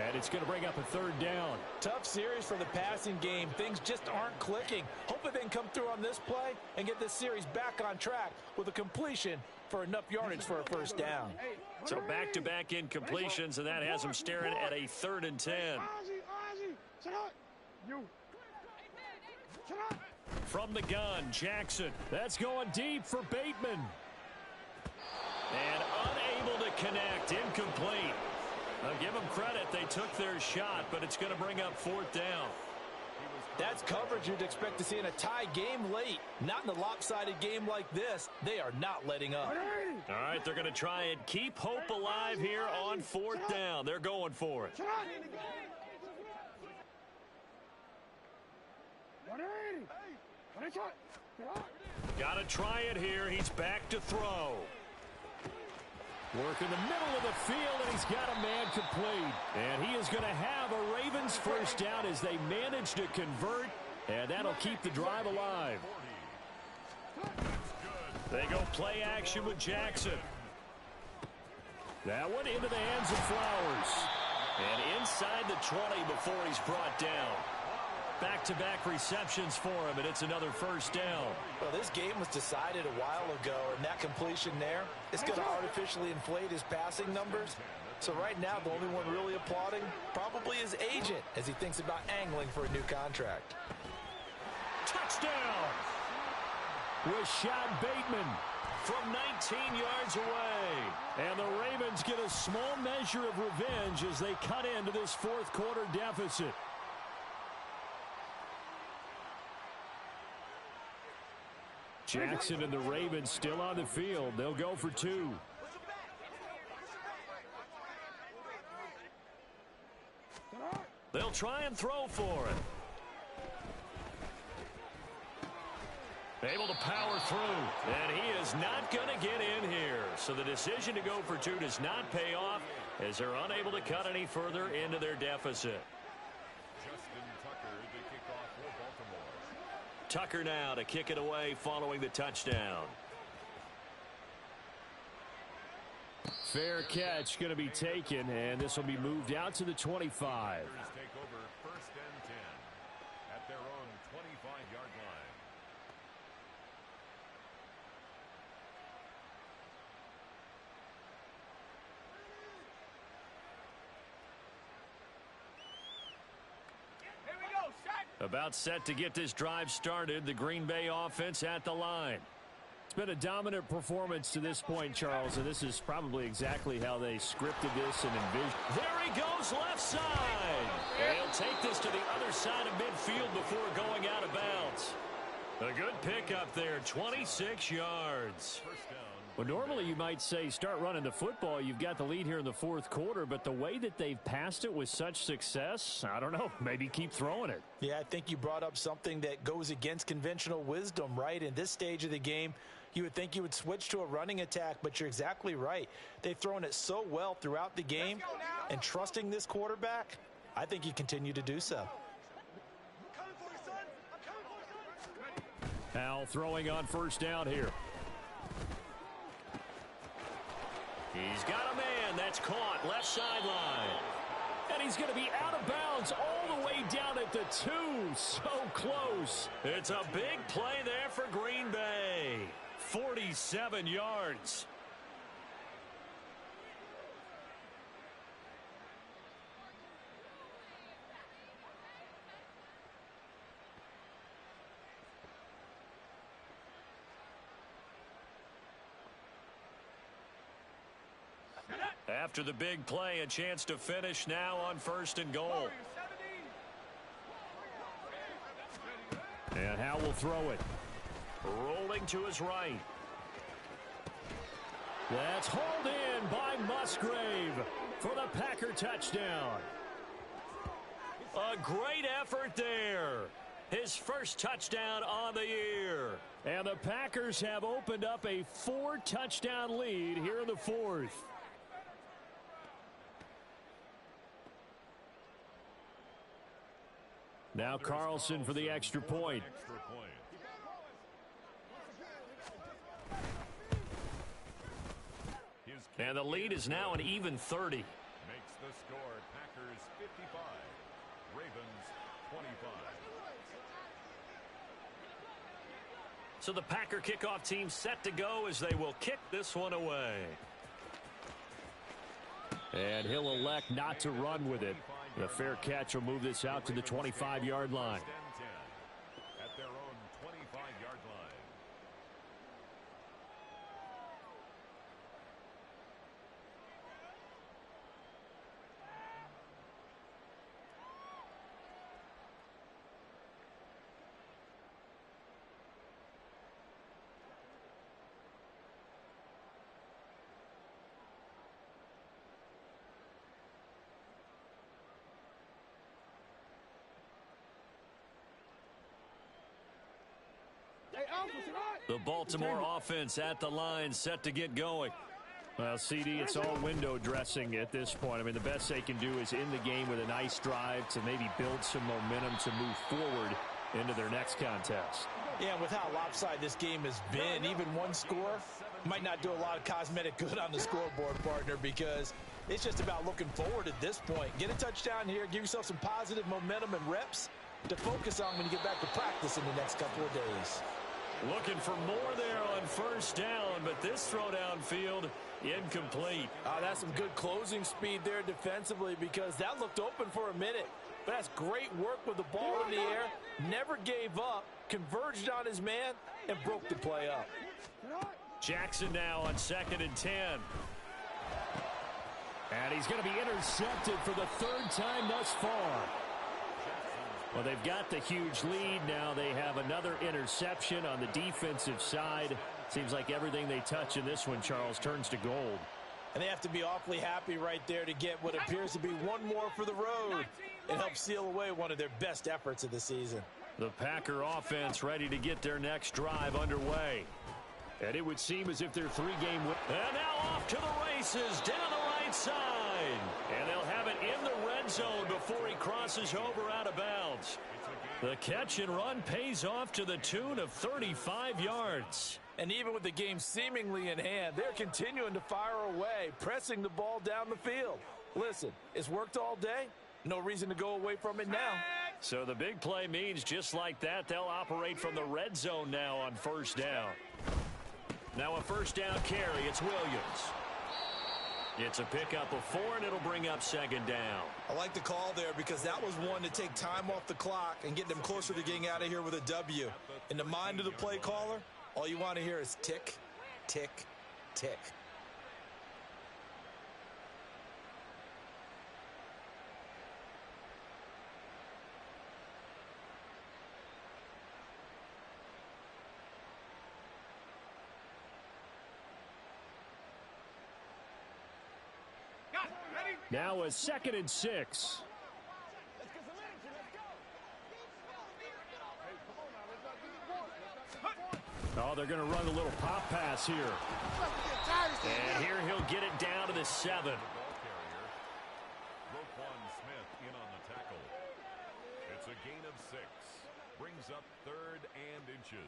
Speaker 5: And it's going to bring up a 3rd down.
Speaker 3: Tough series for the passing game. Things just aren't clicking. Hopefully they can come through on this play and get this series back on track with a completion for enough yardage for a 1st down.
Speaker 5: So back-to-back incompletions, and that has them staring at a 3rd and 10. From the gun, Jackson. That's going deep for Bateman. And unable to connect. Incomplete. I'll give them credit. They took their shot, but it's going to bring up 4th down.
Speaker 3: That's coverage you'd expect to see in a tie game late. Not in a lopsided game like this. They are not letting up.
Speaker 5: All right, they're going to try and keep hope alive here on 4th down. They're going for it. Got to try it here. He's back to throw. Work in the middle of the field, and he's got a man complete. And he is going to have a Ravens 1st down as they manage to convert, and that'll keep the drive alive. They go play action with Jackson. That one into the hands of Flowers. And inside the 20 before he's brought down. Back-to-back receptions for him, and it's another 1st down.
Speaker 3: Well, this game was decided a while ago, and that completion there is going to artificially inflate his passing numbers. So right now, the only one really applauding probably his agent as he thinks about angling for a new contract.
Speaker 5: Touchdown! Rashad Bateman from 19 yards away. And the Ravens get a small measure of revenge as they cut into this 4th quarter deficit. Jackson and the Ravens still on the field. They'll go for 2. They'll try and throw for it. Able to power through, and he is not going to get in here. So the decision to go for 2 does not pay off as they're unable to cut any further into their deficit. Tucker now to kick it away following the touchdown. Fair catch going to be taken, and this will be moved out to the 25.
Speaker 4: Take over 1st and 10 at their own 25-yard line.
Speaker 6: Here we go, set.
Speaker 5: About set to get this drive started. The Green Bay offense at the line. It's been a dominant performance to this point, Charles, and this is probably exactly how they scripted this and envisioned. There he goes, left side. And he'll take this to the other side of midfield before going out of bounds. A good pickup there, 26 yards.
Speaker 4: 1st down,
Speaker 5: Well, normally you might say start running the football. You've got the lead here in the fourth quarter, but the way that they've passed it with such success, I don't know, maybe keep throwing it.
Speaker 3: Yeah, I think you brought up something that goes against conventional wisdom, right? In this stage of the game, you would think you would switch to a running attack, but you're exactly right. They've thrown it so well throughout the game, and trusting this quarterback, I think you continue to do so.
Speaker 5: Now throwing on first down here.
Speaker 1: He's got a man that's caught left sideline. And he's going to be out of bounds all the way down at the 2. So close. It's a big play there for Green Bay. 47 yards. After the big play, a chance to finish now on 1st and goal.
Speaker 5: And Howe will throw it.
Speaker 1: Rolling to his right.
Speaker 5: That's hauled in by Musgrave for the Packer touchdown.
Speaker 1: A great effort there. His first touchdown on the year.
Speaker 5: And the Packers have opened up a 4-touchdown lead here in the 4th. Now Carlson for the extra point.
Speaker 1: And the lead is now an even 30.
Speaker 4: Makes the score Packers 55, Ravens 25.
Speaker 1: So the Packer kickoff team set to go as they will kick this one away.
Speaker 5: And he'll elect not to run with it. The fair catch will move this out to the 25-yard line.
Speaker 4: At their own 25-yard line.
Speaker 1: The Baltimore offense at the line set to get going.
Speaker 5: Well, CD, it's all window dressing at this point. I mean, the best they can do is in the game with a nice drive to maybe build some momentum to move forward into their next contest.
Speaker 3: Yeah, with how lopsided this game has been, even one score might not do a lot of cosmetic good on the scoreboard, partner, because it's just about looking forward at this point. Get a touchdown here, give yourself some positive momentum and reps to focus on when you get back to practice in the next couple of days.
Speaker 1: Looking for more there on first down, but this throw downfield incomplete.
Speaker 3: That's some good closing speed there defensively, because that looked open for a minute. But that's great work with the ball in the air. Never gave up, converged on his man, and broke the play up.
Speaker 1: Jackson now on 2nd and 10.
Speaker 5: And he's going to be intercepted for the 3rd time thus far. Well, they've got the huge lead. Now they have another interception on the defensive side. Seems like everything they touch in this one, Charles, turns to gold.
Speaker 3: And they have to be awfully happy right there to get what appears to be one more for the road and help seal away one of their best efforts of the season.
Speaker 1: The Packer offense ready to get their next drive underway.
Speaker 5: And it would seem as if their 3-game win.
Speaker 1: And now off to the races down the right side. And they'll have it in the red zone before he crosses over out of bounds. The catch and run pays off to the tune of 35 yards.
Speaker 3: And even with the game seemingly in hand, they're continuing to fire away, pressing the ball down the field. Listen, it's worked all day. No reason to go away from it now.
Speaker 1: So the big play means just like that, they'll operate from the red zone now on first down. Now a first down carry. It's Williams. It's a pickup of 4, and it'll bring up 2nd down.
Speaker 2: I like the call there because that was one to take time off the clock and get them closer to getting out of here with a W. In the mind of the play caller, all you want to hear is tick, tick, tick.
Speaker 5: Now a 2nd and 6. Oh, they're going to run a little pop pass here. And here he'll get it down to the 7.
Speaker 4: It's a gain of 6. Brings up 3rd and inches.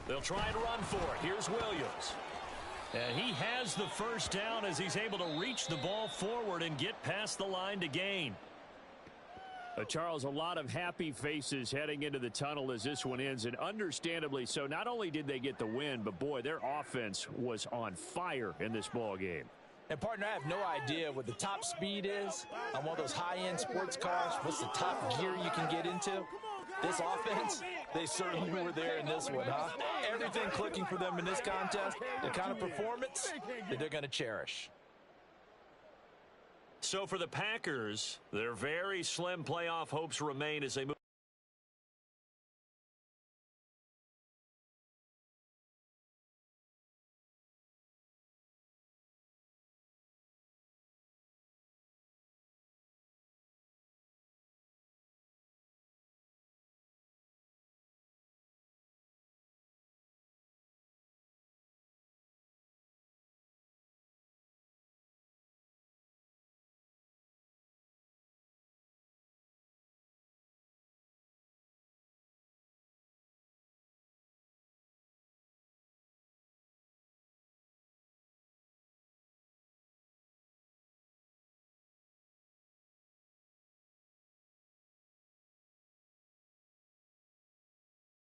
Speaker 1: They'll try and run for it. Here's Williams. And he has the first down as he's able to reach the ball forward and get past the line to gain.
Speaker 5: Charles, a lot of happy faces heading into the tunnel as this one ends, and understandably so. Not only did they get the win, but boy, their offense was on fire in this ball game.
Speaker 3: And, partner, I have no idea what the top speed is on one of those high-end sports cars. What's the top gear you can get into? This offense, they certainly were there in this one, huh? Everything clicking for them in this contest, the kind of performance that they're going to cherish.
Speaker 1: So for the Packers, their very slim playoff hopes remain as they move.